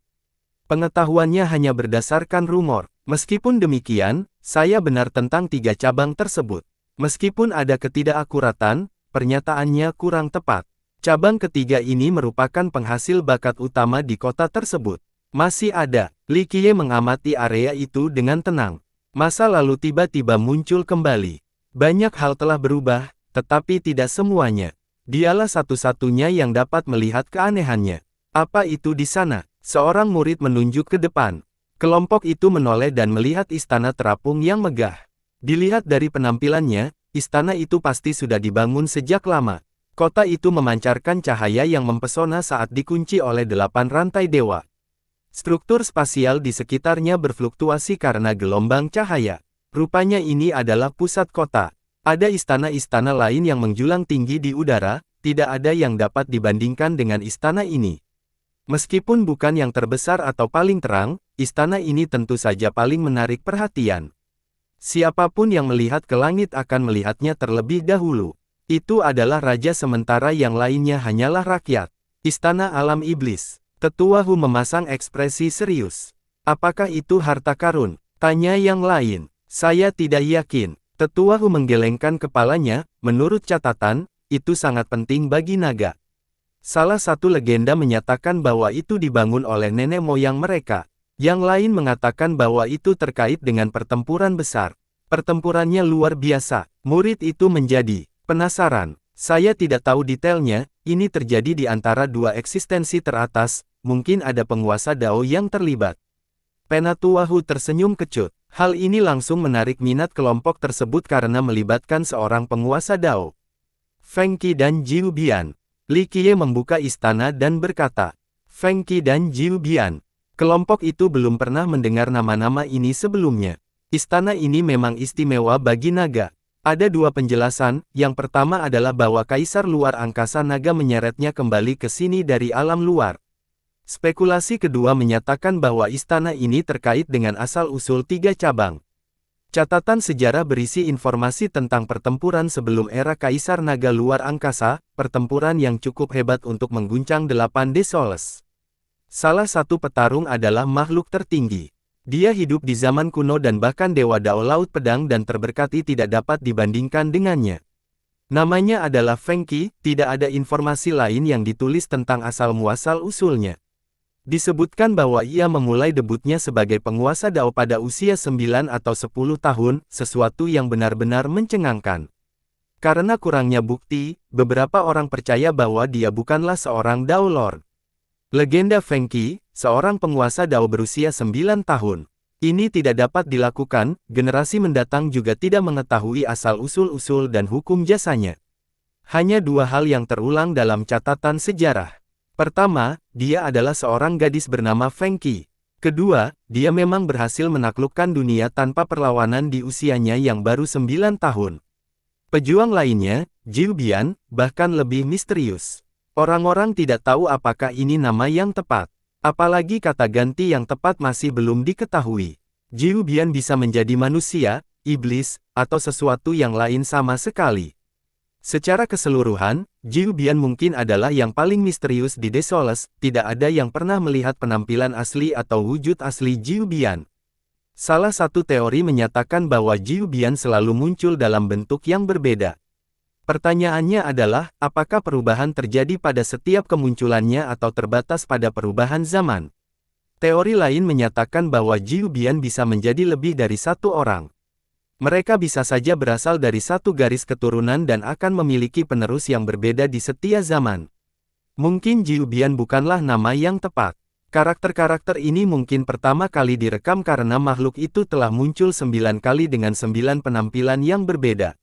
Pengetahuannya hanya berdasarkan rumor. Meskipun demikian, saya benar tentang 3 cabang tersebut. Meskipun ada ketidakakuratan, pernyataannya kurang tepat. Cabang ketiga ini merupakan penghasil bakat utama di kota tersebut. Masih ada. Li Qiye mengamati area itu dengan tenang. Masa lalu tiba-tiba muncul kembali. Banyak hal telah berubah, tetapi tidak semuanya. Dialah satu-satunya yang dapat melihat keanehannya. Apa itu di sana? Seorang murid menunjuk ke depan. Kelompok itu menoleh dan melihat istana terapung yang megah. Dilihat dari penampilannya, istana itu pasti sudah dibangun sejak lama. Kota itu memancarkan cahaya yang mempesona saat dikunci oleh 8 rantai dewa. Struktur spasial di sekitarnya berfluktuasi karena gelombang cahaya. Rupanya ini adalah pusat kota. Ada istana-istana lain yang menjulang tinggi di udara, tidak ada yang dapat dibandingkan dengan istana ini. Meskipun bukan yang terbesar atau paling terang, istana ini tentu saja paling menarik perhatian. Siapapun yang melihat ke langit akan melihatnya terlebih dahulu. Itu adalah raja sementara yang lainnya hanyalah rakyat. Istana alam iblis. Tetua Hu memasang ekspresi serius. Apakah itu harta karun? Tanya yang lain. Saya tidak yakin. Tetua Hu menggelengkan kepalanya, menurut catatan, itu sangat penting bagi naga. Salah satu legenda menyatakan bahwa itu dibangun oleh nenek moyang mereka. Yang lain mengatakan bahwa itu terkait dengan pertempuran besar. Pertempurannya luar biasa. Murid itu menjadi penasaran. Saya tidak tahu detailnya, ini terjadi di antara 2 eksistensi teratas, mungkin ada penguasa Dao yang terlibat. Penatuahu tersenyum kecut. Hal ini langsung menarik minat kelompok tersebut karena melibatkan seorang penguasa Dao. Feng Qi dan Jiu Bian. Li Qiye membuka istana dan berkata, Feng Qi dan Jiu Bian. Kelompok itu belum pernah mendengar nama-nama ini sebelumnya. Istana ini memang istimewa bagi naga. Ada 2 penjelasan, yang pertama adalah bahwa Kaisar Luar Angkasa Naga menyeretnya kembali ke sini dari alam luar. Spekulasi kedua menyatakan bahwa istana ini terkait dengan asal-usul 3 cabang. Catatan sejarah berisi informasi tentang pertempuran sebelum era Kaisar Naga Luar Angkasa, pertempuran yang cukup hebat untuk mengguncang 8 Desoles. Salah satu petarung adalah makhluk tertinggi. Dia hidup di zaman kuno dan bahkan Dewa Dao Laut Pedang dan terberkati tidak dapat dibandingkan dengannya. Namanya adalah Feng Qi, tidak ada informasi lain yang ditulis tentang asal-muasal usulnya. Disebutkan bahwa ia memulai debutnya sebagai penguasa Dao pada usia 9 atau 10 tahun, sesuatu yang benar-benar mencengangkan. Karena kurangnya bukti, beberapa orang percaya bahwa dia bukanlah seorang Dao Lord. Legenda Feng Qi, seorang penguasa Dao berusia 9 tahun. Ini tidak dapat dilakukan, generasi mendatang juga tidak mengetahui asal-usul-usul dan hukum jasanya. Hanya 2 hal yang terulang dalam catatan sejarah. Pertama, dia adalah seorang gadis bernama Feng Qi. Kedua, dia memang berhasil menaklukkan dunia tanpa perlawanan di usianya yang baru 9 tahun. Pejuang lainnya, Jiu Bian, bahkan lebih misterius. Orang-orang tidak tahu apakah ini nama yang tepat. Apalagi kata ganti yang tepat masih belum diketahui. Jiu Bian bisa menjadi manusia, iblis, atau sesuatu yang lain sama sekali. Secara keseluruhan, Jiu Bian mungkin adalah yang paling misterius di Desoles, tidak ada yang pernah melihat penampilan asli atau wujud asli Jiu Bian. Salah satu teori menyatakan bahwa Jiu Bian selalu muncul dalam bentuk yang berbeda. Pertanyaannya adalah, apakah perubahan terjadi pada setiap kemunculannya atau terbatas pada perubahan zaman? Teori lain menyatakan bahwa Jiu Bian bisa menjadi lebih dari satu orang. Mereka bisa saja berasal dari satu garis keturunan dan akan memiliki penerus yang berbeda di setiap zaman. Mungkin Jiu Bian bukanlah nama yang tepat. Karakter-karakter ini mungkin pertama kali direkam karena makhluk itu telah muncul 9 kali dengan 9 penampilan yang berbeda.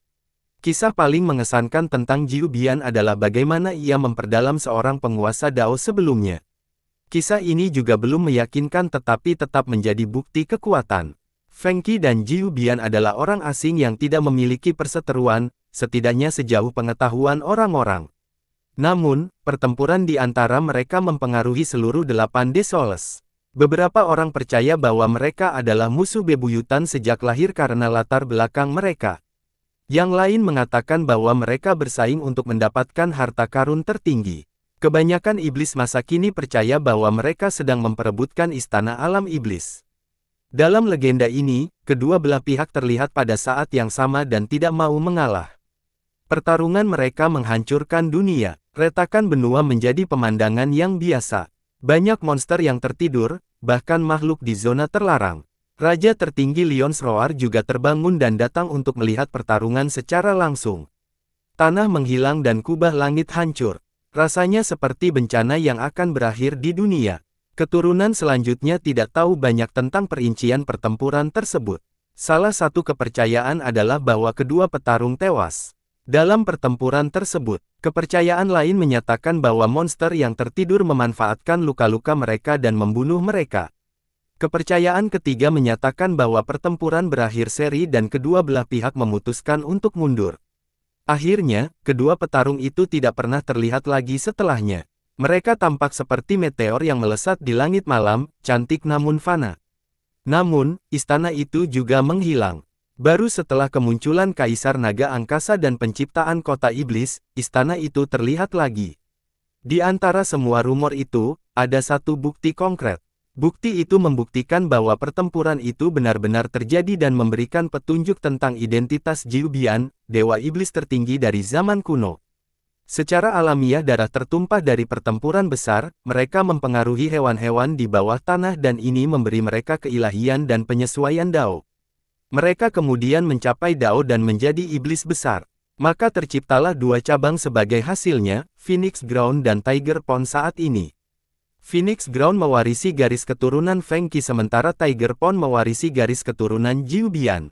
Kisah paling mengesankan tentang Jiu Bian adalah bagaimana ia memperdalam seorang penguasa Dao sebelumnya. Kisah ini juga belum meyakinkan tetapi tetap menjadi bukti kekuatan. Feng Qi dan Jiu Bian adalah orang asing yang tidak memiliki perseteruan, setidaknya sejauh pengetahuan orang-orang. Namun, pertempuran di antara mereka mempengaruhi seluruh 8 Desoles. Beberapa orang percaya bahwa mereka adalah musuh bebuyutan sejak lahir karena latar belakang mereka. Yang lain mengatakan bahwa mereka bersaing untuk mendapatkan harta karun tertinggi. Kebanyakan iblis masa kini percaya bahwa mereka sedang memperebutkan istana alam iblis. Dalam legenda ini, kedua belah pihak terlihat pada saat yang sama dan tidak mau mengalah. Pertarungan mereka menghancurkan dunia. Retakan benua menjadi pemandangan yang biasa. Banyak monster yang tertidur, bahkan makhluk di zona terlarang. Raja tertinggi Lions Roar juga terbangun dan datang untuk melihat pertarungan secara langsung. Tanah menghilang dan kubah langit hancur. Rasanya seperti bencana yang akan berakhir di dunia. Keturunan selanjutnya tidak tahu banyak tentang perincian pertempuran tersebut. Salah satu kepercayaan adalah bahwa kedua petarung tewas. Dalam pertempuran tersebut, kepercayaan lain menyatakan bahwa monster yang tertidur memanfaatkan luka-luka mereka dan membunuh mereka. Kepercayaan ketiga menyatakan bahwa pertempuran berakhir seri dan kedua belah pihak memutuskan untuk mundur. Akhirnya, kedua petarung itu tidak pernah terlihat lagi setelahnya. Mereka tampak seperti meteor yang melesat di langit malam, cantik namun fana. Namun, istana itu juga menghilang. Baru setelah kemunculan Kaisar Naga Angkasa dan penciptaan kota iblis, istana itu terlihat lagi. Di antara semua rumor itu, ada satu bukti konkret. Bukti itu membuktikan bahwa pertempuran itu benar-benar terjadi dan memberikan petunjuk tentang identitas Jiu Bian, dewa iblis tertinggi dari zaman kuno. Secara alamiah darah tertumpah dari pertempuran besar, mereka mempengaruhi hewan-hewan di bawah tanah dan ini memberi mereka keilahian dan penyesuaian Dao. Mereka kemudian mencapai Dao dan menjadi iblis besar. Maka terciptalah dua cabang sebagai hasilnya, Phoenix Ground dan Tiger Pond saat ini. Phoenix Ground mewarisi garis keturunan Feng Qi sementara Tiger Pond mewarisi garis keturunan Jiu Bian.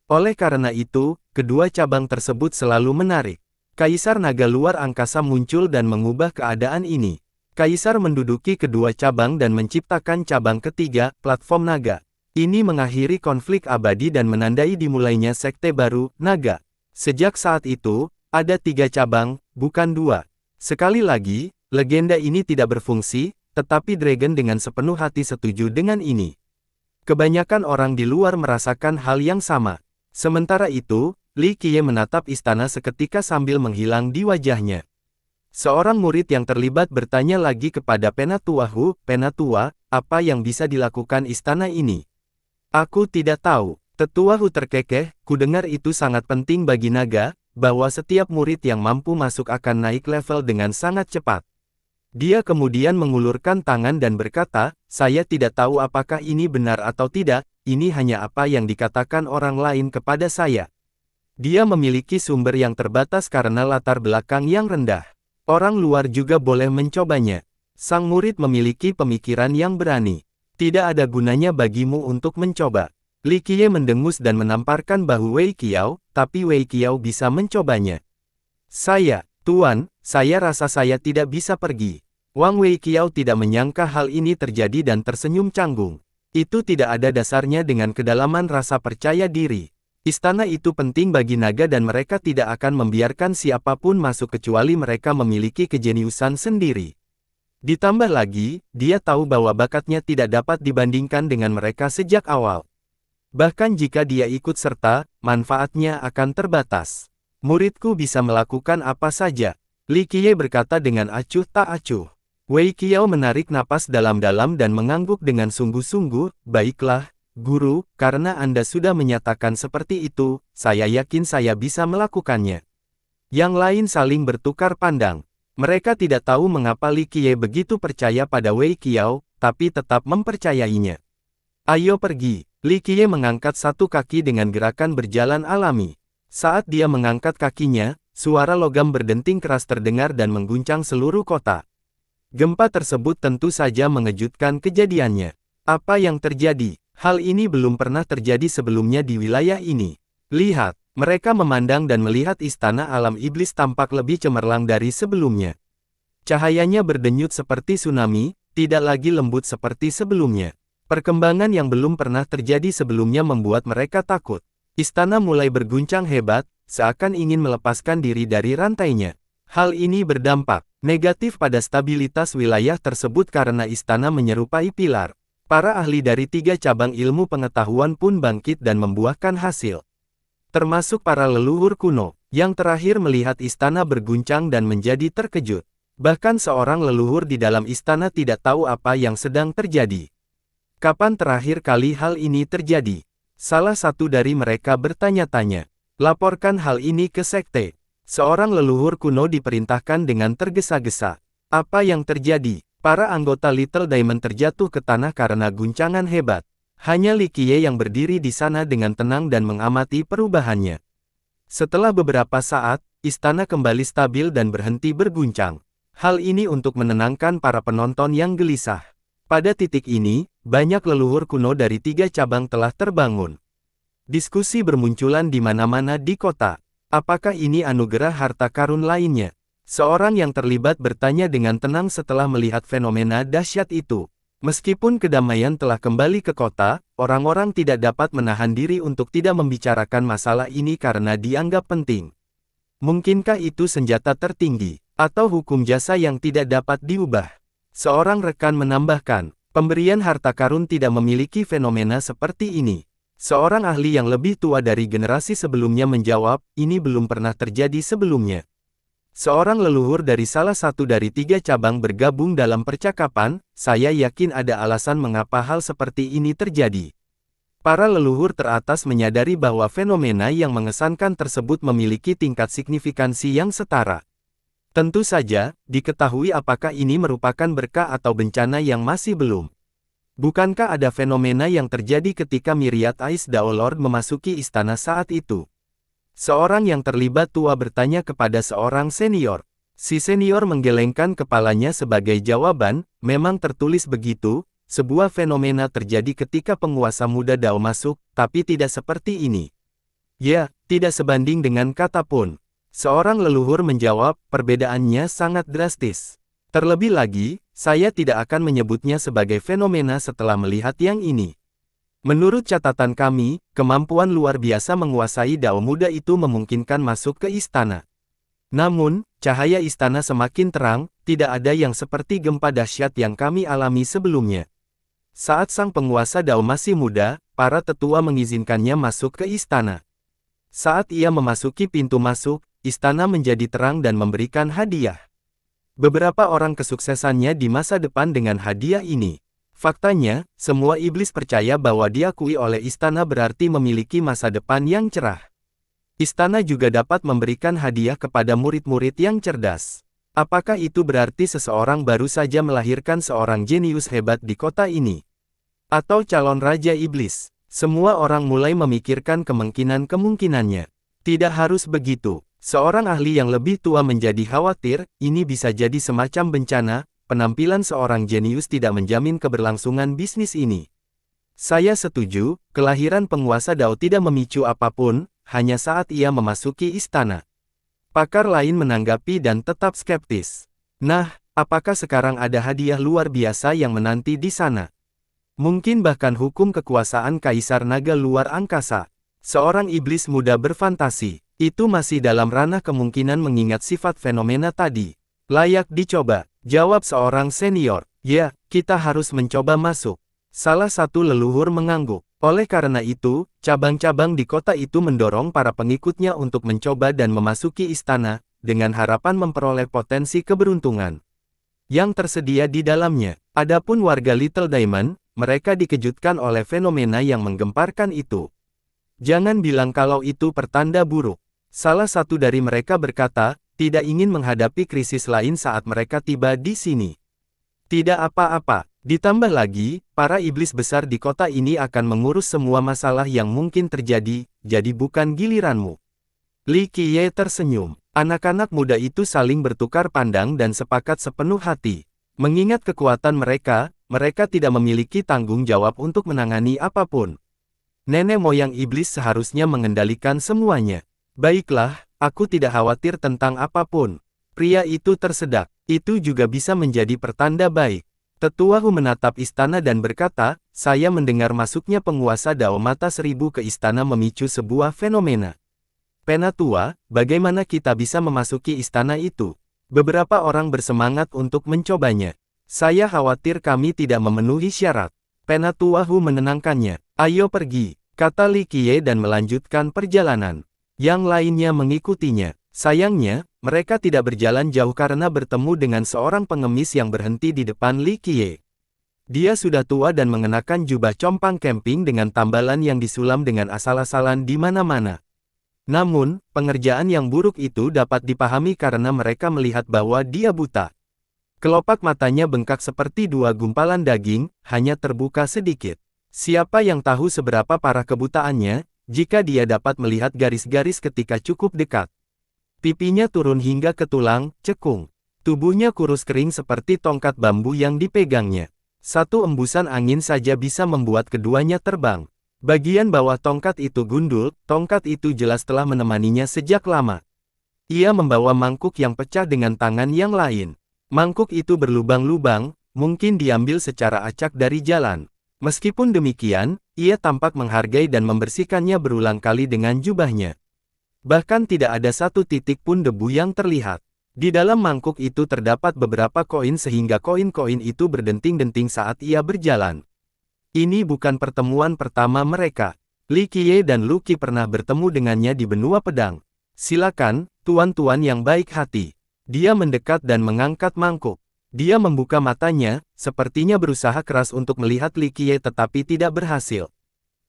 Oleh karena itu, kedua cabang tersebut selalu menarik. Kaisar Naga Luar Angkasa muncul dan mengubah keadaan ini. Kaisar menduduki kedua cabang dan menciptakan cabang ketiga, platform naga. Ini mengakhiri konflik abadi dan menandai dimulainya sekte baru, naga. Sejak saat itu, ada 3 cabang, bukan 2. Sekali lagi, legenda ini tidak berfungsi, tetapi Dragon dengan sepenuh hati setuju dengan ini. Kebanyakan orang di luar merasakan hal yang sama. Sementara itu, Li Qiye menatap istana seketika sambil menghilang di wajahnya. Seorang murid yang terlibat bertanya lagi kepada Penatua Hu, "Penatua, apa yang bisa dilakukan istana ini?" "Aku tidak tahu." Tetua Hu terkekeh, "Kudengar itu sangat penting bagi naga, bahwa setiap murid yang mampu masuk akan naik level dengan sangat cepat." Dia kemudian mengulurkan tangan dan berkata, "Saya tidak tahu apakah ini benar atau tidak, ini hanya apa yang dikatakan orang lain kepada saya." Dia memiliki sumber yang terbatas karena latar belakang yang rendah. Orang luar juga boleh mencobanya. Sang murid memiliki pemikiran yang berani. Tidak ada gunanya bagimu untuk mencoba. Li Qiye mendengus dan menamparkan bahu Wei Qiao, tapi Wei Qiao bisa mencobanya. "Saya, Tuan, saya rasa saya tidak bisa pergi." Wang Wei Qiao tidak menyangka hal ini terjadi dan tersenyum canggung. Itu tidak ada dasarnya dengan kedalaman rasa percaya diri. Istana itu penting bagi naga dan mereka tidak akan membiarkan siapapun masuk kecuali mereka memiliki kejeniusan sendiri. Ditambah lagi, dia tahu bahwa bakatnya tidak dapat dibandingkan dengan mereka sejak awal. Bahkan jika dia ikut serta, manfaatnya akan terbatas. "Muridku bisa melakukan apa saja," Li Qiye berkata dengan acuh tak acuh. Wei Qiao menarik napas dalam-dalam dan mengangguk dengan sungguh-sungguh, "Baiklah, Guru, karena Anda sudah menyatakan seperti itu, saya yakin saya bisa melakukannya." Yang lain saling bertukar pandang. Mereka tidak tahu mengapa Li Qiye begitu percaya pada Wei Qiao, tapi tetap mempercayainya. Ayo pergi. Li Qiye mengangkat satu kaki dengan gerakan berjalan alami. Saat dia mengangkat kakinya, suara logam berdenting keras terdengar dan mengguncang seluruh kota. Gempa tersebut tentu saja mengejutkan kejadiannya. Apa yang terjadi? Hal ini belum pernah terjadi sebelumnya di wilayah ini. Lihat, mereka memandang dan melihat istana alam iblis tampak lebih cemerlang dari sebelumnya. Cahayanya berdenyut seperti tsunami, tidak lagi lembut seperti sebelumnya. Perkembangan yang belum pernah terjadi sebelumnya membuat mereka takut. Istana mulai berguncang hebat, seakan ingin melepaskan diri dari rantainya. Hal ini berdampak negatif pada stabilitas wilayah tersebut karena istana menyerupai pilar. Para ahli dari 3 cabang ilmu pengetahuan pun bangkit dan membuahkan hasil. Termasuk para leluhur kuno, yang terakhir melihat istana berguncang dan menjadi terkejut. Bahkan seorang leluhur di dalam istana tidak tahu apa yang sedang terjadi. Kapan terakhir kali hal ini terjadi? Salah satu dari mereka bertanya-tanya. Laporkan hal ini ke sekte. Seorang leluhur kuno diperintahkan dengan tergesa-gesa. Apa yang terjadi? Para anggota Little Diamond terjatuh ke tanah karena guncangan hebat. Hanya Li Qiye yang berdiri di sana dengan tenang dan mengamati perubahannya. Setelah beberapa saat, istana kembali stabil dan berhenti berguncang. Hal ini untuk menenangkan para penonton yang gelisah. Pada titik ini, banyak leluhur kuno dari 3 cabang telah terbangun. Diskusi bermunculan di mana-mana di kota. Apakah ini anugerah harta karun lainnya? Seorang yang terlibat bertanya dengan tenang setelah melihat fenomena dahsyat itu. Meskipun kedamaian telah kembali ke kota, orang-orang tidak dapat menahan diri untuk tidak membicarakan masalah ini karena dianggap penting. Mungkinkah itu senjata tertinggi, atau hukum jasa yang tidak dapat diubah? Seorang rekan menambahkan, pemberian harta karun tidak memiliki fenomena seperti ini. Seorang ahli yang lebih tua dari generasi sebelumnya menjawab, ini belum pernah terjadi sebelumnya. Seorang leluhur dari salah satu dari 3 cabang bergabung dalam percakapan, saya yakin ada alasan mengapa hal seperti ini terjadi. Para leluhur teratas menyadari bahwa fenomena yang mengesankan tersebut memiliki tingkat signifikansi yang setara. Tentu saja, diketahui apakah ini merupakan berkah atau bencana yang masih belum. Bukankah ada fenomena yang terjadi ketika Myriad Ice Dao Lord memasuki istana saat itu? Seorang yang terlibat tua bertanya kepada seorang senior. Si senior menggelengkan kepalanya sebagai jawaban, memang tertulis begitu, sebuah fenomena terjadi ketika penguasa muda Dao masuk, tapi tidak seperti ini. Ya, tidak sebanding dengan kata pun. Seorang leluhur menjawab, perbedaannya sangat drastis. Terlebih lagi, saya tidak akan menyebutnya sebagai fenomena setelah melihat yang ini. Menurut catatan kami, kemampuan luar biasa menguasai Dao muda itu memungkinkan masuk ke istana. Namun, cahaya istana semakin terang, tidak ada yang seperti gempa dahsyat yang kami alami sebelumnya. Saat sang penguasa Dao masih muda, para tetua mengizinkannya masuk ke istana. Saat ia memasuki pintu masuk, istana menjadi terang dan memberikan hadiah. Beberapa orang kesuksesannya di masa depan dengan hadiah ini. Faktanya, semua iblis percaya bahwa diakui oleh istana berarti memiliki masa depan yang cerah. Istana juga dapat memberikan hadiah kepada murid-murid yang cerdas. Apakah itu berarti seseorang baru saja melahirkan seorang jenius hebat di kota ini? Atau calon raja iblis? Semua orang mulai memikirkan kemungkinan-kemungkinannya. Tidak harus begitu. Seorang ahli yang lebih tua menjadi khawatir, ini bisa jadi semacam bencana. Penampilan seorang jenius tidak menjamin keberlangsungan bisnis ini. Saya setuju, kelahiran penguasa Dao tidak memicu apapun, hanya saat ia memasuki istana. Pakar lain menanggapi dan tetap skeptis. Nah, apakah sekarang ada hadiah luar biasa yang menanti di sana? Mungkin bahkan hukum kekuasaan Kaisar Naga luar angkasa. Seorang iblis muda berfantasi. Itu masih dalam ranah kemungkinan mengingat sifat fenomena tadi. Layak dicoba. Jawab seorang senior. Ya, kita harus mencoba masuk. Salah satu leluhur mengangguk. Oleh karena itu, cabang-cabang di kota itu mendorong para pengikutnya untuk mencoba dan memasuki istana, dengan harapan memperoleh potensi keberuntungan yang tersedia di dalamnya. Adapun warga Little Diamond, mereka dikejutkan oleh fenomena yang menggemparkan itu. Jangan bilang kalau itu pertanda buruk. Salah satu dari mereka berkata, tidak ingin menghadapi krisis lain saat mereka tiba di sini. Tidak apa-apa. Ditambah lagi, para iblis besar di kota ini akan mengurus semua masalah yang mungkin terjadi, jadi bukan giliranmu. Li Qiye tersenyum. Anak-anak muda itu saling bertukar pandang dan sepakat sepenuh hati. Mengingat kekuatan mereka, mereka tidak memiliki tanggung jawab untuk menangani apapun. Nenek moyang iblis seharusnya mengendalikan semuanya. Baiklah, aku tidak khawatir tentang apapun. Pria itu tersedak. Itu juga bisa menjadi pertanda baik. Tetua Hu menatap istana dan berkata, saya mendengar masuknya penguasa Dao Mata Seribu ke istana memicu sebuah fenomena. Penatua, bagaimana kita bisa memasuki istana itu? Beberapa orang bersemangat untuk mencobanya. Saya khawatir kami tidak memenuhi syarat. Penatua Hu menenangkannya. Ayo pergi, kata Li Qiye dan melanjutkan perjalanan. Yang lainnya mengikutinya. Sayangnya, mereka tidak berjalan jauh karena bertemu dengan seorang pengemis yang berhenti di depan Li Qiye. Dia sudah tua dan mengenakan jubah compang camping dengan tambalan yang disulam dengan asal-asalan di mana-mana. Namun, pengerjaan yang buruk itu dapat dipahami karena mereka melihat bahwa dia buta. Kelopak matanya bengkak seperti dua gumpalan daging, hanya terbuka sedikit. Siapa yang tahu seberapa parah kebutaannya, jika dia dapat melihat garis-garis ketika cukup dekat. Pipinya turun hingga ke tulang, cekung. Tubuhnya kurus kering seperti tongkat bambu yang dipegangnya. Satu embusan angin saja bisa membuat keduanya terbang. Bagian bawah tongkat itu gundul, tongkat itu jelas telah menemaninya sejak lama. Ia membawa mangkuk yang pecah dengan tangan yang lain. Mangkuk itu berlubang-lubang, mungkin diambil secara acak dari jalan. Meskipun demikian, ia tampak menghargai dan membersihkannya berulang kali dengan jubahnya. Bahkan tidak ada satu titik pun debu yang terlihat. Di dalam mangkuk itu terdapat beberapa koin sehingga koin-koin itu berdenting-denting saat ia berjalan. Ini bukan pertemuan pertama mereka. Li Qiye dan Lu Qi pernah bertemu dengannya di benua pedang. Silakan, tuan-tuan yang baik hati. Dia mendekat dan mengangkat mangkuk. Dia membuka matanya, sepertinya berusaha keras untuk melihat Li Qiye tetapi tidak berhasil.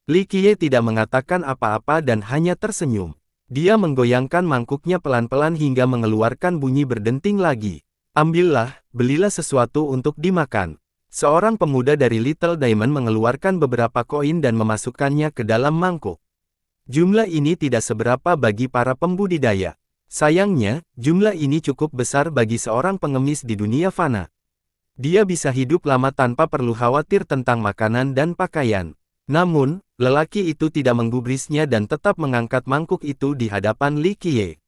Li Qiye tidak mengatakan apa-apa dan hanya tersenyum. Dia menggoyangkan mangkuknya pelan-pelan hingga mengeluarkan bunyi berdenting lagi. Ambillah, belilah sesuatu untuk dimakan. Seorang pemuda dari Little Diamond mengeluarkan beberapa koin dan memasukkannya ke dalam mangkuk. Jumlah ini tidak seberapa bagi para pembudidaya. Sayangnya, jumlah ini cukup besar bagi seorang pengemis di dunia fana. Dia bisa hidup lama tanpa perlu khawatir tentang makanan dan pakaian. Namun, lelaki itu tidak menggubrisnya dan tetap mengangkat mangkuk itu di hadapan Li Qiye.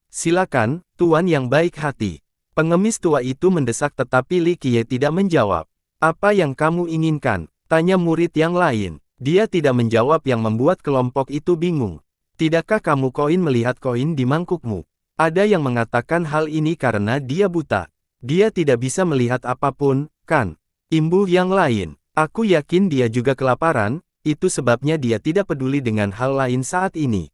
Silakan, tuan yang baik hati. Pengemis tua itu mendesak tetapi Li Qiye tidak menjawab. Apa yang kamu inginkan? Tanya murid yang lain. Dia tidak menjawab yang membuat kelompok itu bingung. Tidakkah kamu koin melihat koin di mangkukmu? Ada yang mengatakan hal ini karena dia buta. Dia tidak bisa melihat apapun, kan? Imbuh yang lain. Aku yakin dia juga kelaparan, itu sebabnya dia tidak peduli dengan hal lain saat ini.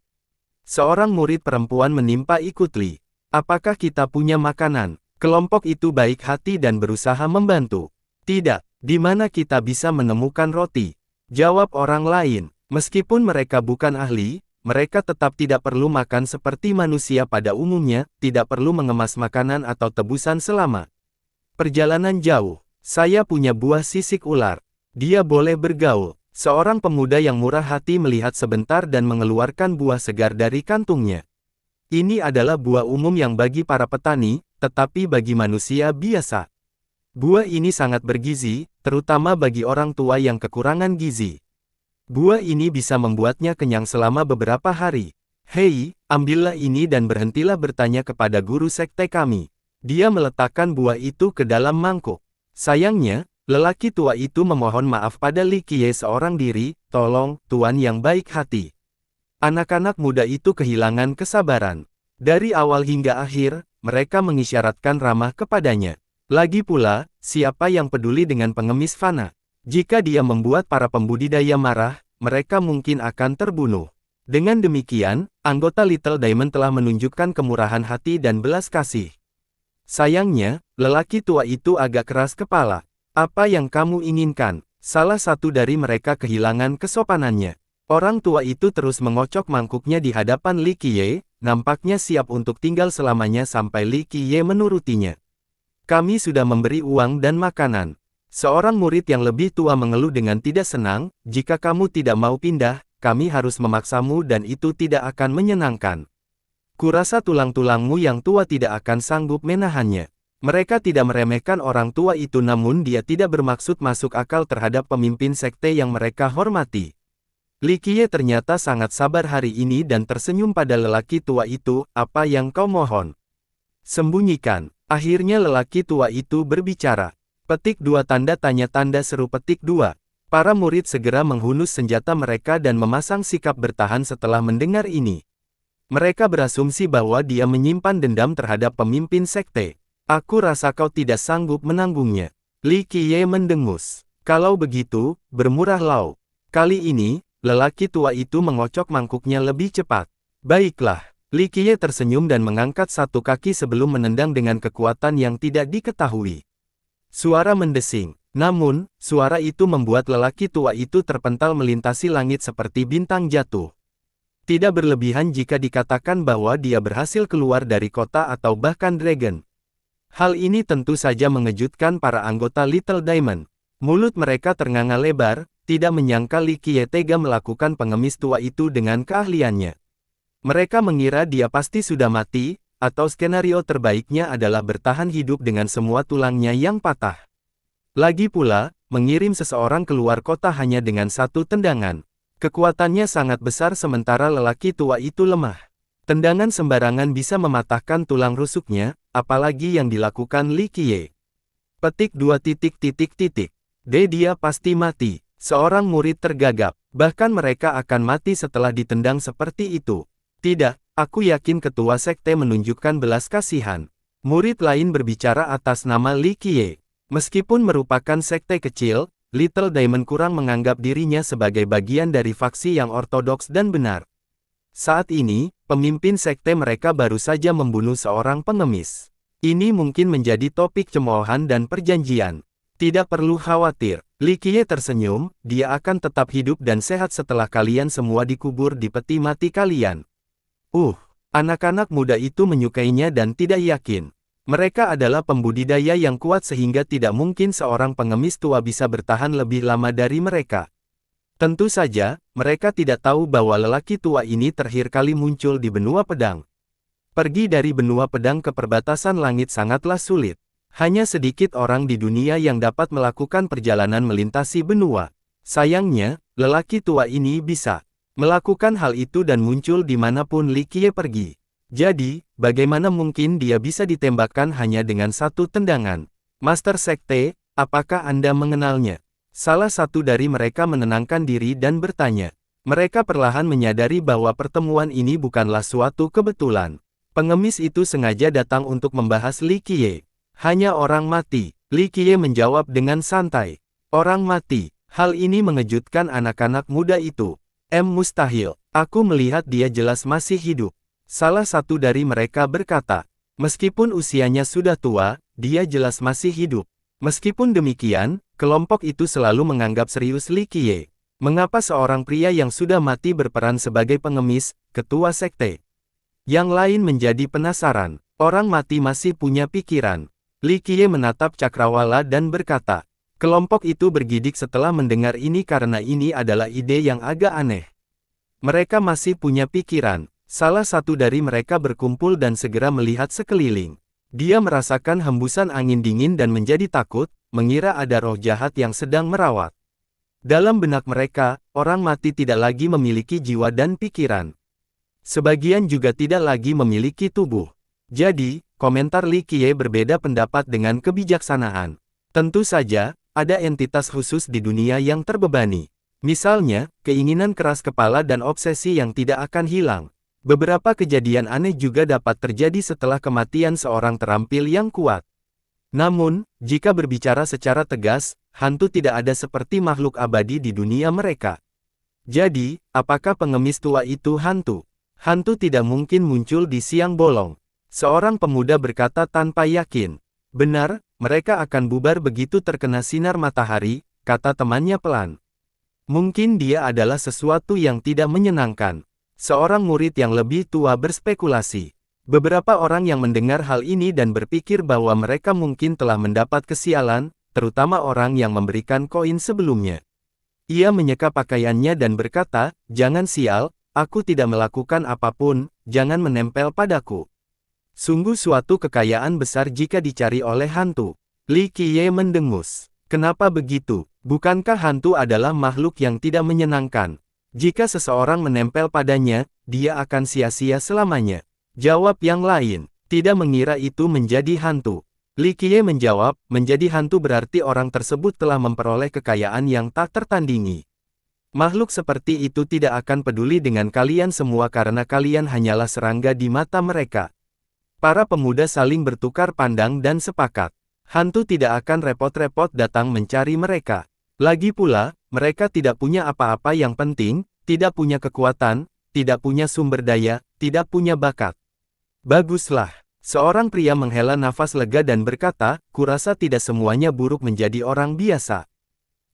Seorang murid perempuan menimpa Ikutli. Apakah kita punya makanan? Kelompok itu baik hati dan berusaha membantu. Tidak, di mana kita bisa menemukan roti? Jawab orang lain. Meskipun mereka bukan ahli, mereka tetap tidak perlu makan seperti manusia pada umumnya, tidak perlu mengemas makanan atau tebusan selama perjalanan jauh. Saya punya buah sisik ular. Dia boleh bergaul. Seorang pemuda yang murah hati melihat sebentar dan mengeluarkan buah segar dari kantungnya. Ini adalah buah umum yang bagi para petani, tetapi bagi manusia biasa. Buah ini sangat bergizi, terutama bagi orang tua yang kekurangan gizi. Buah ini bisa membuatnya kenyang selama beberapa hari. Hei, ambillah ini dan berhentilah bertanya kepada guru sekte kami. Dia meletakkan buah itu ke dalam mangkuk. Sayangnya, lelaki tua itu memohon maaf pada Li Qiye seorang diri, tolong, tuan yang baik hati. Anak-anak muda itu kehilangan kesabaran. Dari awal hingga akhir, mereka mengisyaratkan ramah kepadanya. Lagi pula, siapa yang peduli dengan pengemis fana? Jika dia membuat para pembudidaya marah, mereka mungkin akan terbunuh. Dengan demikian, anggota Little Diamond telah menunjukkan kemurahan hati dan belas kasih. Sayangnya, lelaki tua itu agak keras kepala. Apa yang kamu inginkan? Salah satu dari mereka kehilangan kesopanannya. Orang tua itu terus mengocok mangkuknya di hadapan Li Qiye, nampaknya siap untuk tinggal selamanya sampai Li Qiye menurutinya. Kami sudah memberi uang dan makanan. Seorang murid yang lebih tua mengeluh dengan tidak senang, jika kamu tidak mau pindah, kami harus memaksamu dan itu tidak akan menyenangkan. Kurasa tulang-tulangmu yang tua tidak akan sanggup menahannya. Mereka tidak meremehkan orang tua itu namun dia tidak bermaksud masuk akal terhadap pemimpin sekte yang mereka hormati. Li Qiye ternyata sangat sabar hari ini dan tersenyum pada lelaki tua itu, apa yang kau mohon? Sembunyikan. Akhirnya lelaki tua itu berbicara. Petik 2 tanda tanya tanda seru petik 2. Para murid segera menghunus senjata mereka dan memasang sikap bertahan setelah mendengar ini. Mereka berasumsi bahwa dia menyimpan dendam terhadap pemimpin sekte. Aku rasa kau tidak sanggup menanggungnya. Li Qiye mendengus. Kalau begitu, bermurahlah. Kali ini, lelaki tua itu mengocok mangkuknya lebih cepat. Baiklah. Li Qiye tersenyum dan mengangkat satu kaki sebelum menendang dengan kekuatan yang tidak diketahui. Suara mendesing. Namun, suara itu membuat lelaki tua itu terpental melintasi langit seperti bintang jatuh. Tidak berlebihan jika dikatakan bahwa dia berhasil keluar dari kota atau bahkan dragon. Hal ini tentu saja mengejutkan para anggota Little Diamond. Mulut mereka ternganga lebar, tidak menyangka Li Qiye tega melakukan pengemis tua itu dengan keahliannya. Mereka mengira dia pasti sudah mati, atau skenario terbaiknya adalah bertahan hidup dengan semua tulangnya yang patah. Lagi pula, mengirim seseorang keluar kota hanya dengan satu tendangan. Kekuatannya sangat besar sementara lelaki tua itu lemah. Tendangan sembarangan bisa mematahkan tulang rusuknya, apalagi yang dilakukan Li Qiye. Petik 2. Dia pasti mati. Seorang murid tergagap. Bahkan mereka akan mati setelah ditendang seperti itu. Tidak, aku yakin ketua sekte menunjukkan belas kasihan. Murid lain berbicara atas nama Li Qiye. Meskipun merupakan sekte kecil, Little Diamond kurang menganggap dirinya sebagai bagian dari faksi yang ortodoks dan benar. Saat ini, pemimpin sekte mereka baru saja membunuh seorang pengemis. Ini mungkin menjadi topik cemoohan dan perjanjian. Tidak perlu khawatir. Li Qiye tersenyum, dia akan tetap hidup dan sehat setelah kalian semua dikubur di peti mati kalian. Anak-anak muda itu menyukainya dan tidak yakin. Mereka adalah pembudidaya yang kuat sehingga tidak mungkin seorang pengemis tua bisa bertahan lebih lama dari mereka. Tentu saja, mereka tidak tahu bahwa lelaki tua ini terakhir kali muncul di benua pedang. Pergi dari benua pedang ke perbatasan langit sangatlah sulit. Hanya sedikit orang di dunia yang dapat melakukan perjalanan melintasi benua. Sayangnya, lelaki tua ini bisa melakukan hal itu dan muncul dimanapun Li Qiye pergi. Jadi, bagaimana mungkin dia bisa ditembakkan hanya dengan satu tendangan? Master Sekte, apakah Anda mengenalnya? Salah satu dari mereka menenangkan diri dan bertanya. Mereka perlahan menyadari bahwa pertemuan ini bukanlah suatu kebetulan. Pengemis itu sengaja datang untuk membahas Li Qiye. Hanya orang mati. Li Qiye menjawab dengan santai. Orang mati. Hal ini mengejutkan anak-anak muda itu. Mustahil. Aku melihat dia jelas masih hidup. Salah satu dari mereka berkata. Meskipun usianya sudah tua, dia jelas masih hidup. Meskipun demikian, kelompok itu selalu menganggap serius Li Qiye. Mengapa seorang pria yang sudah mati berperan sebagai pengemis, ketua sekte? Yang lain menjadi penasaran. Orang mati masih punya pikiran. Li Qiye menatap cakrawala dan berkata. Kelompok itu bergidik setelah mendengar ini karena ini adalah ide yang agak aneh. Mereka masih punya pikiran. Salah satu dari mereka berkumpul dan segera melihat sekeliling. Dia merasakan hembusan angin dingin dan menjadi takut, mengira ada roh jahat yang sedang merawat. Dalam benak mereka, orang mati tidak lagi memiliki jiwa dan pikiran. Sebagian juga tidak lagi memiliki tubuh. Jadi, komentar Li Qiye berbeda pendapat dengan kebijaksanaan. Tentu saja, ada entitas khusus di dunia yang terbebani. Misalnya, keinginan keras kepala dan obsesi yang tidak akan hilang. Beberapa kejadian aneh juga dapat terjadi setelah kematian seorang terampil yang kuat. Namun, jika berbicara secara tegas, hantu tidak ada seperti makhluk abadi di dunia mereka. Jadi, apakah pengemis tua itu hantu? Hantu tidak mungkin muncul di siang bolong. Seorang pemuda berkata tanpa yakin. Benar, mereka akan bubar begitu terkena sinar matahari, kata temannya pelan. Mungkin dia adalah sesuatu yang tidak menyenangkan. Seorang murid yang lebih tua berspekulasi. Beberapa orang yang mendengar hal ini dan berpikir bahwa mereka mungkin telah mendapat kesialan, terutama orang yang memberikan koin sebelumnya. Ia menyeka pakaiannya dan berkata, "Jangan sial, aku tidak melakukan apapun, jangan menempel padaku." Sungguh suatu kekayaan besar jika dicari oleh hantu. Li Qiye mendengus. Kenapa begitu? Bukankah hantu adalah makhluk yang tidak menyenangkan? Jika seseorang menempel padanya, dia akan sia-sia selamanya. Jawab yang lain, tidak mengira itu menjadi hantu. Li Qiye menjawab, menjadi hantu berarti orang tersebut telah memperoleh kekayaan yang tak tertandingi. Makhluk seperti itu tidak akan peduli dengan kalian semua karena kalian hanyalah serangga di mata mereka. Para pemuda saling bertukar pandang dan sepakat. Hantu tidak akan repot-repot datang mencari mereka. Lagi pula, mereka tidak punya apa-apa yang penting, tidak punya kekuatan, tidak punya sumber daya, tidak punya bakat. Baguslah. Seorang pria menghela nafas lega dan berkata, "Kurasa tidak semuanya buruk menjadi orang biasa."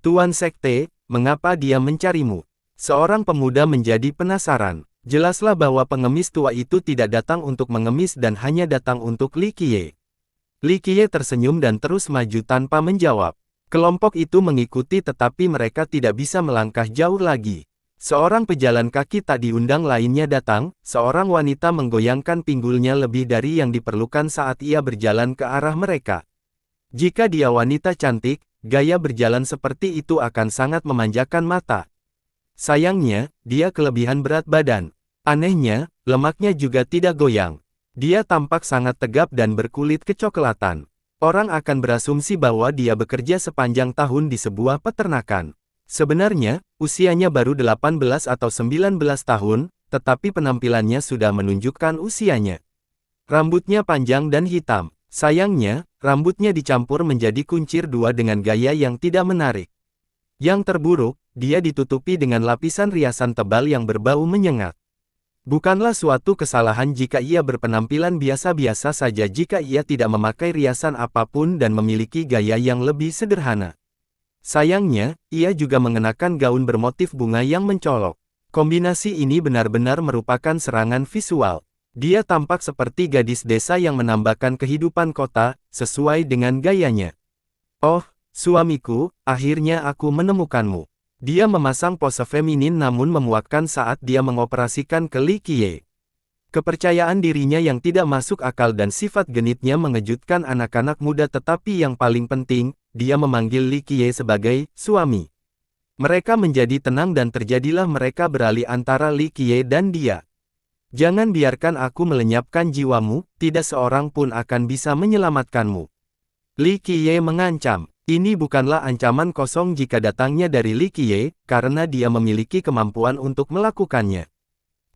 Tuan Sekte, mengapa dia mencarimu? Seorang pemuda menjadi penasaran. Jelaslah bahwa pengemis tua itu tidak datang untuk mengemis dan hanya datang untuk Li Qiye. Li Qiye tersenyum dan terus maju tanpa menjawab. Kelompok itu mengikuti tetapi mereka tidak bisa melangkah jauh lagi. Seorang pejalan kaki tak diundang lainnya datang, seorang wanita menggoyangkan pinggulnya lebih dari yang diperlukan saat ia berjalan ke arah mereka. Jika dia wanita cantik, gaya berjalan seperti itu akan sangat memanjakan mata. Sayangnya, dia kelebihan berat badan. Anehnya, lemaknya juga tidak goyang. Dia tampak sangat tegap dan berkulit kecoklatan. Orang akan berasumsi bahwa dia bekerja sepanjang tahun di sebuah peternakan. Sebenarnya, usianya baru 18 atau 19 tahun, tetapi penampilannya sudah menunjukkan usianya. Rambutnya panjang dan hitam. Sayangnya, rambutnya dicampur menjadi kuncir dua dengan gaya yang tidak menarik. Yang terburuk, dia ditutupi dengan lapisan riasan tebal yang berbau menyengat. Bukanlah suatu kesalahan jika ia berpenampilan biasa-biasa saja jika ia tidak memakai riasan apapun dan memiliki gaya yang lebih sederhana. Sayangnya, ia juga mengenakan gaun bermotif bunga yang mencolok. Kombinasi ini benar-benar merupakan serangan visual. Dia tampak seperti gadis desa yang menambahkan kehidupan kota, sesuai dengan gayanya. "Oh, suamiku, akhirnya aku menemukanmu." Dia memasang pose feminin namun memuakkan saat dia mengoperasikan ke Li Qiye. Kepercayaan dirinya yang tidak masuk akal dan sifat genitnya mengejutkan anak-anak muda tetapi yang paling penting, dia memanggil Li Qiye sebagai suami. Mereka menjadi tenang dan terjadilah mereka beralih antara Li Qiye dan dia. "Jangan biarkan aku melenyapkan jiwamu, tidak seorang pun akan bisa menyelamatkanmu." Li Qiye mengancam. Ini bukanlah ancaman kosong jika datangnya dari Li Qiye, karena dia memiliki kemampuan untuk melakukannya.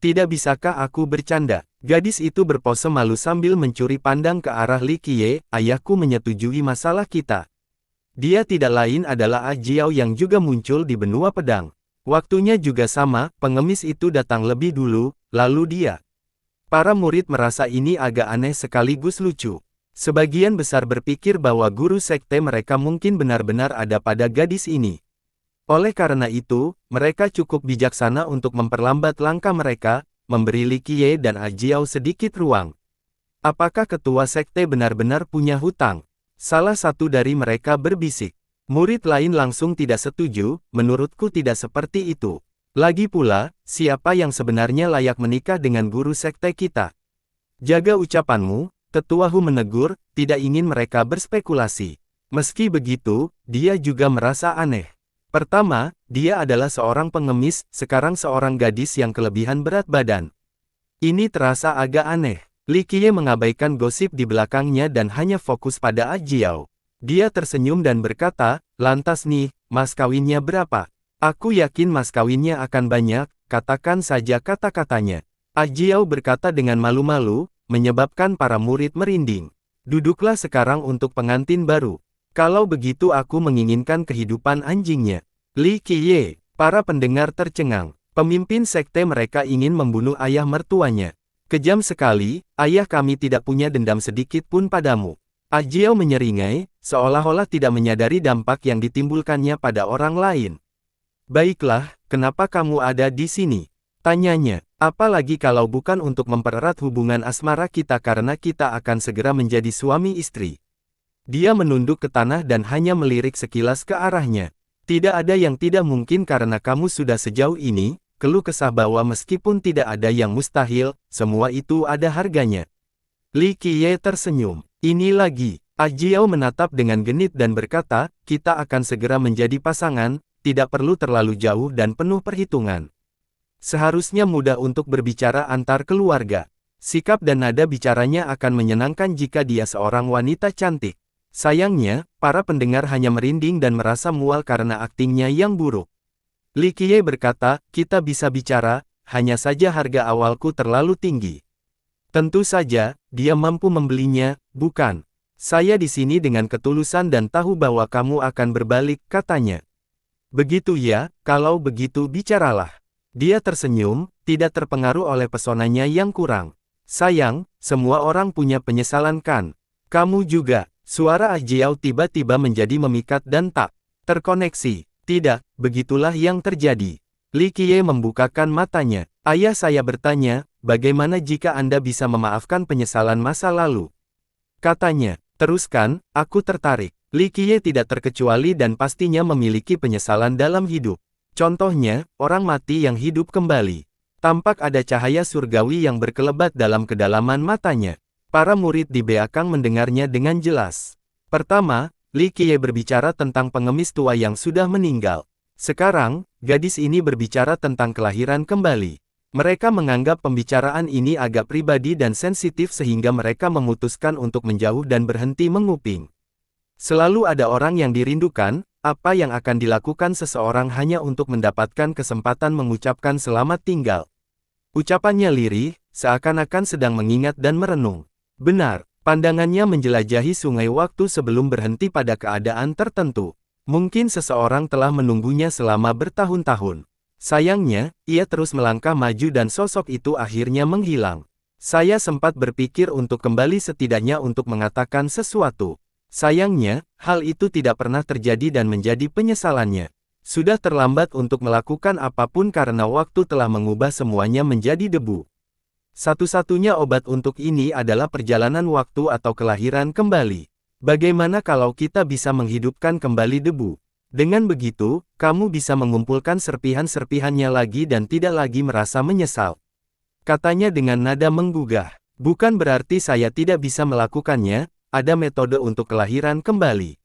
"Tidak bisakah aku bercanda?" Gadis itu berpose malu sambil mencuri pandang ke arah Li Qiye, "Ayahku menyetujui masalah kita." Dia tidak lain adalah Ah Jiao yang juga muncul di benua pedang. Waktunya juga sama, pengemis itu datang lebih dulu, lalu dia. Para murid merasa ini agak aneh sekaligus lucu. Sebagian besar berpikir bahwa guru sekte mereka mungkin benar-benar ada pada gadis ini. Oleh karena itu, mereka cukup bijaksana untuk memperlambat langkah mereka, memberi Li Qiye dan Ah Jiao sedikit ruang. Apakah ketua sekte benar-benar punya hutang? Salah satu dari mereka berbisik. Murid lain langsung tidak setuju, menurutku tidak seperti itu. Lagi pula, siapa yang sebenarnya layak menikah dengan guru sekte kita? Jaga ucapanmu. Tetua Hu menegur, tidak ingin mereka berspekulasi. Meski begitu, dia juga merasa aneh. Pertama, dia adalah seorang pengemis, sekarang seorang gadis yang kelebihan berat badan. Ini terasa agak aneh. Li Qiye mengabaikan gosip di belakangnya dan hanya fokus pada Ah Jiao. Dia tersenyum dan berkata, "Lantas nih, mas kawinnya berapa? Aku yakin mas kawinnya akan banyak, katakan saja kata-katanya." Ah Jiao berkata dengan malu-malu, menyebabkan para murid merinding. "Duduklah sekarang untuk pengantin baru. Kalau begitu aku menginginkan kehidupan anjingnya." Li Qiye, para pendengar tercengang. Pemimpin sekte mereka ingin membunuh ayah mertuanya. "Kejam sekali, ayah kami tidak punya dendam sedikit pun padamu." Ah Jiao menyeringai, seolah-olah tidak menyadari dampak yang ditimbulkannya pada orang lain. Baiklah, kenapa kamu ada di sini? Tanyanya. Apalagi kalau bukan untuk mempererat hubungan asmara kita karena kita akan segera menjadi suami istri. Dia menunduk ke tanah dan hanya melirik sekilas ke arahnya. Tidak ada yang tidak mungkin karena kamu sudah sejauh ini, keluh kesah bahwa meskipun tidak ada yang mustahil, semua itu ada harganya. Li Qiye tersenyum. Ini lagi. Ajiao menatap dengan genit dan berkata, kita akan segera menjadi pasangan, tidak perlu terlalu jauh dan penuh perhitungan. Seharusnya mudah untuk berbicara antar keluarga. Sikap dan nada bicaranya akan menyenangkan jika dia seorang wanita cantik. Sayangnya, para pendengar hanya merinding dan merasa mual karena aktingnya yang buruk. Li Qiye berkata, kita bisa bicara, hanya saja harga awalku terlalu tinggi. Tentu saja, dia mampu membelinya, bukan? Saya di sini dengan ketulusan dan tahu bahwa kamu akan berbalik, katanya. Begitu ya, kalau begitu bicaralah. Dia tersenyum, tidak terpengaruh oleh pesonanya yang kurang. Sayang, semua orang punya penyesalan kan? Kamu juga. Suara Ajiao tiba-tiba menjadi memikat dan tak terkoneksi. Tidak, begitulah yang terjadi. Li Qiye membukakan matanya. Ayah saya bertanya, bagaimana jika Anda bisa memaafkan penyesalan masa lalu? Katanya, teruskan, aku tertarik. Li Qiye tidak terkecuali dan pastinya memiliki penyesalan dalam hidup. Contohnya, orang mati yang hidup kembali. Tampak ada cahaya surgawi yang berkelebat dalam kedalaman matanya. Para murid di belakang mendengarnya dengan jelas. Pertama, Li Qiye berbicara tentang pengemis tua yang sudah meninggal. Sekarang, gadis ini berbicara tentang kelahiran kembali. Mereka menganggap pembicaraan ini agak pribadi dan sensitif sehingga mereka memutuskan untuk menjauh dan berhenti menguping. Selalu ada orang yang dirindukan. Apa yang akan dilakukan seseorang hanya untuk mendapatkan kesempatan mengucapkan selamat tinggal. Ucapannya lirih, seakan-akan sedang mengingat dan merenung. Benar, pandangannya menjelajahi sungai waktu sebelum berhenti pada keadaan tertentu. Mungkin seseorang telah menunggunya selama bertahun-tahun. Sayangnya, ia terus melangkah maju dan sosok itu akhirnya menghilang. Saya sempat berpikir untuk kembali setidaknya untuk mengatakan sesuatu. Sayangnya, hal itu tidak pernah terjadi dan menjadi penyesalannya. Sudah terlambat untuk melakukan apapun karena waktu telah mengubah semuanya menjadi debu. Satu-satunya obat untuk ini adalah perjalanan waktu atau kelahiran kembali. Bagaimana kalau kita bisa menghidupkan kembali debu? Dengan begitu, kamu bisa mengumpulkan serpihan-serpihannya lagi dan tidak lagi merasa menyesal. Katanya dengan nada menggugah. Bukan berarti saya tidak bisa melakukannya. Ada metode untuk kelahiran kembali.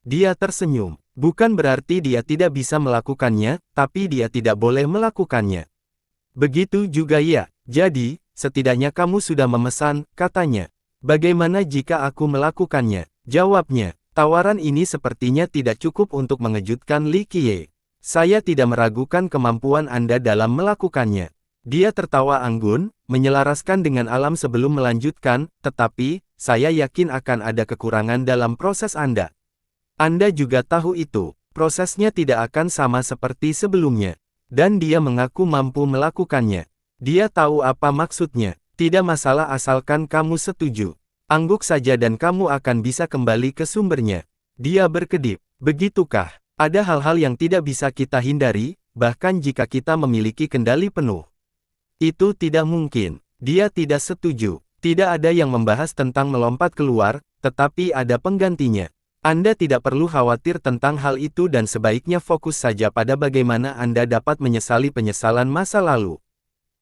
Dia tersenyum. Bukan berarti dia tidak bisa melakukannya, tapi dia tidak boleh melakukannya. Begitu juga ya. Jadi, setidaknya kamu sudah memesan, katanya. Bagaimana jika aku melakukannya? Jawabnya. Tawaran ini sepertinya tidak cukup untuk mengejutkan Li Qiye. Saya tidak meragukan kemampuan Anda dalam melakukannya. Dia tertawa anggun, menyelaraskan dengan alam sebelum melanjutkan, tetapi, saya yakin akan ada kekurangan dalam proses Anda. Anda juga tahu itu, prosesnya tidak akan sama seperti sebelumnya. Dan dia mengaku mampu melakukannya. Dia tahu apa maksudnya, tidak masalah asalkan kamu setuju. Angguk saja dan kamu akan bisa kembali ke sumbernya. Dia berkedip, begitukah? Ada hal-hal yang tidak bisa kita hindari, bahkan jika kita memiliki kendali penuh. Itu tidak mungkin. Dia tidak setuju. Tidak ada yang membahas tentang melompat keluar, tetapi ada penggantinya. Anda tidak perlu khawatir tentang hal itu dan sebaiknya fokus saja pada bagaimana Anda dapat menyesali penyesalan masa lalu.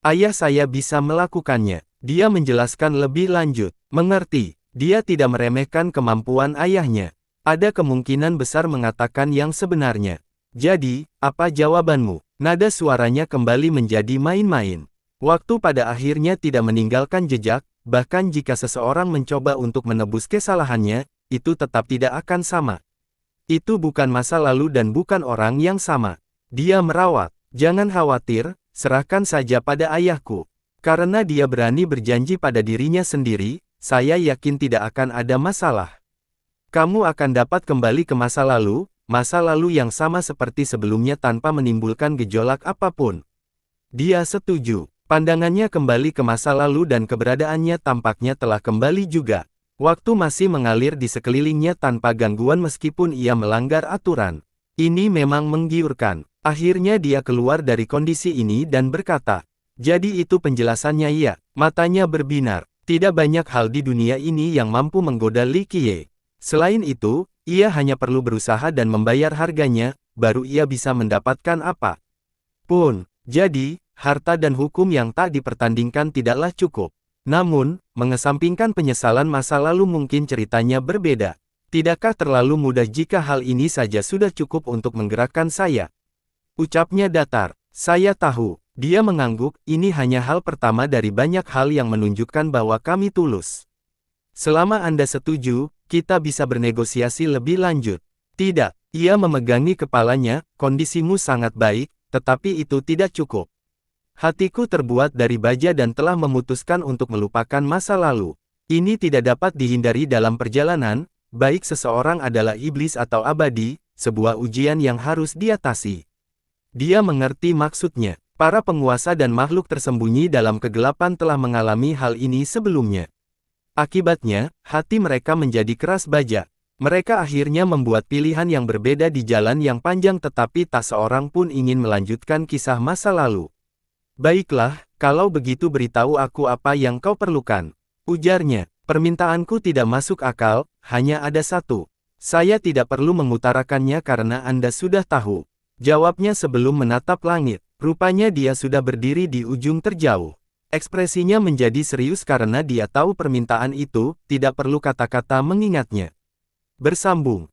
Ayah saya bisa melakukannya. Dia menjelaskan lebih lanjut. Mengerti, dia tidak meremehkan kemampuan ayahnya. Ada kemungkinan besar mengatakan yang sebenarnya. Jadi, apa jawabanmu? Nada suaranya kembali menjadi main-main. Waktu pada akhirnya tidak meninggalkan jejak. Bahkan jika seseorang mencoba untuk menebus kesalahannya, itu tetap tidak akan sama. Itu bukan masa lalu dan bukan orang yang sama. Dia merawat. Jangan khawatir, serahkan saja pada ayahku. Karena dia berani berjanji pada dirinya sendiri, saya yakin tidak akan ada masalah. Kamu akan dapat kembali ke masa lalu yang sama seperti sebelumnya tanpa menimbulkan gejolak apapun. Dia setuju. Pandangannya kembali ke masa lalu dan keberadaannya tampaknya telah kembali juga. Waktu masih mengalir di sekelilingnya tanpa gangguan meskipun ia melanggar aturan. Ini memang menggiurkan. Akhirnya dia keluar dari kondisi ini dan berkata, "Jadi itu penjelasannya ya." Matanya berbinar. Tidak banyak hal di dunia ini yang mampu menggoda Li Qiye. Selain itu, ia hanya perlu berusaha dan membayar harganya, baru ia bisa mendapatkan apa pun. Jadi, harta dan hukum yang tak dipertandingkan tidaklah cukup. Namun, mengesampingkan penyesalan masa lalu mungkin ceritanya berbeda. Tidakkah terlalu mudah jika hal ini saja sudah cukup untuk menggerakkan saya? Ucapnya datar. Saya tahu. Dia mengangguk, ini hanya hal pertama dari banyak hal yang menunjukkan bahwa kami tulus. Selama Anda setuju, kita bisa bernegosiasi lebih lanjut. Tidak. Ia memegangi kepalanya, kondisimu sangat baik, tetapi itu tidak cukup. Hatiku terbuat dari baja dan telah memutuskan untuk melupakan masa lalu. Ini tidak dapat dihindari dalam perjalanan, baik seseorang adalah iblis atau abadi, sebuah ujian yang harus diatasi. Dia mengerti maksudnya. Para penguasa dan makhluk tersembunyi dalam kegelapan telah mengalami hal ini sebelumnya. Akibatnya, hati mereka menjadi keras baja. Mereka akhirnya membuat pilihan yang berbeda di jalan yang panjang tetapi tak seorang pun ingin melanjutkan kisah masa lalu. Baiklah, kalau begitu beritahu aku apa yang kau perlukan. Ujarnya, permintaanku tidak masuk akal, hanya ada satu. Saya tidak perlu mengutarakannya karena Anda sudah tahu. Jawabnya sebelum menatap langit. Rupanya dia sudah berdiri di ujung terjauh. Ekspresinya menjadi serius karena dia tahu permintaan itu, tidak perlu kata-kata mengingatnya. Bersambung.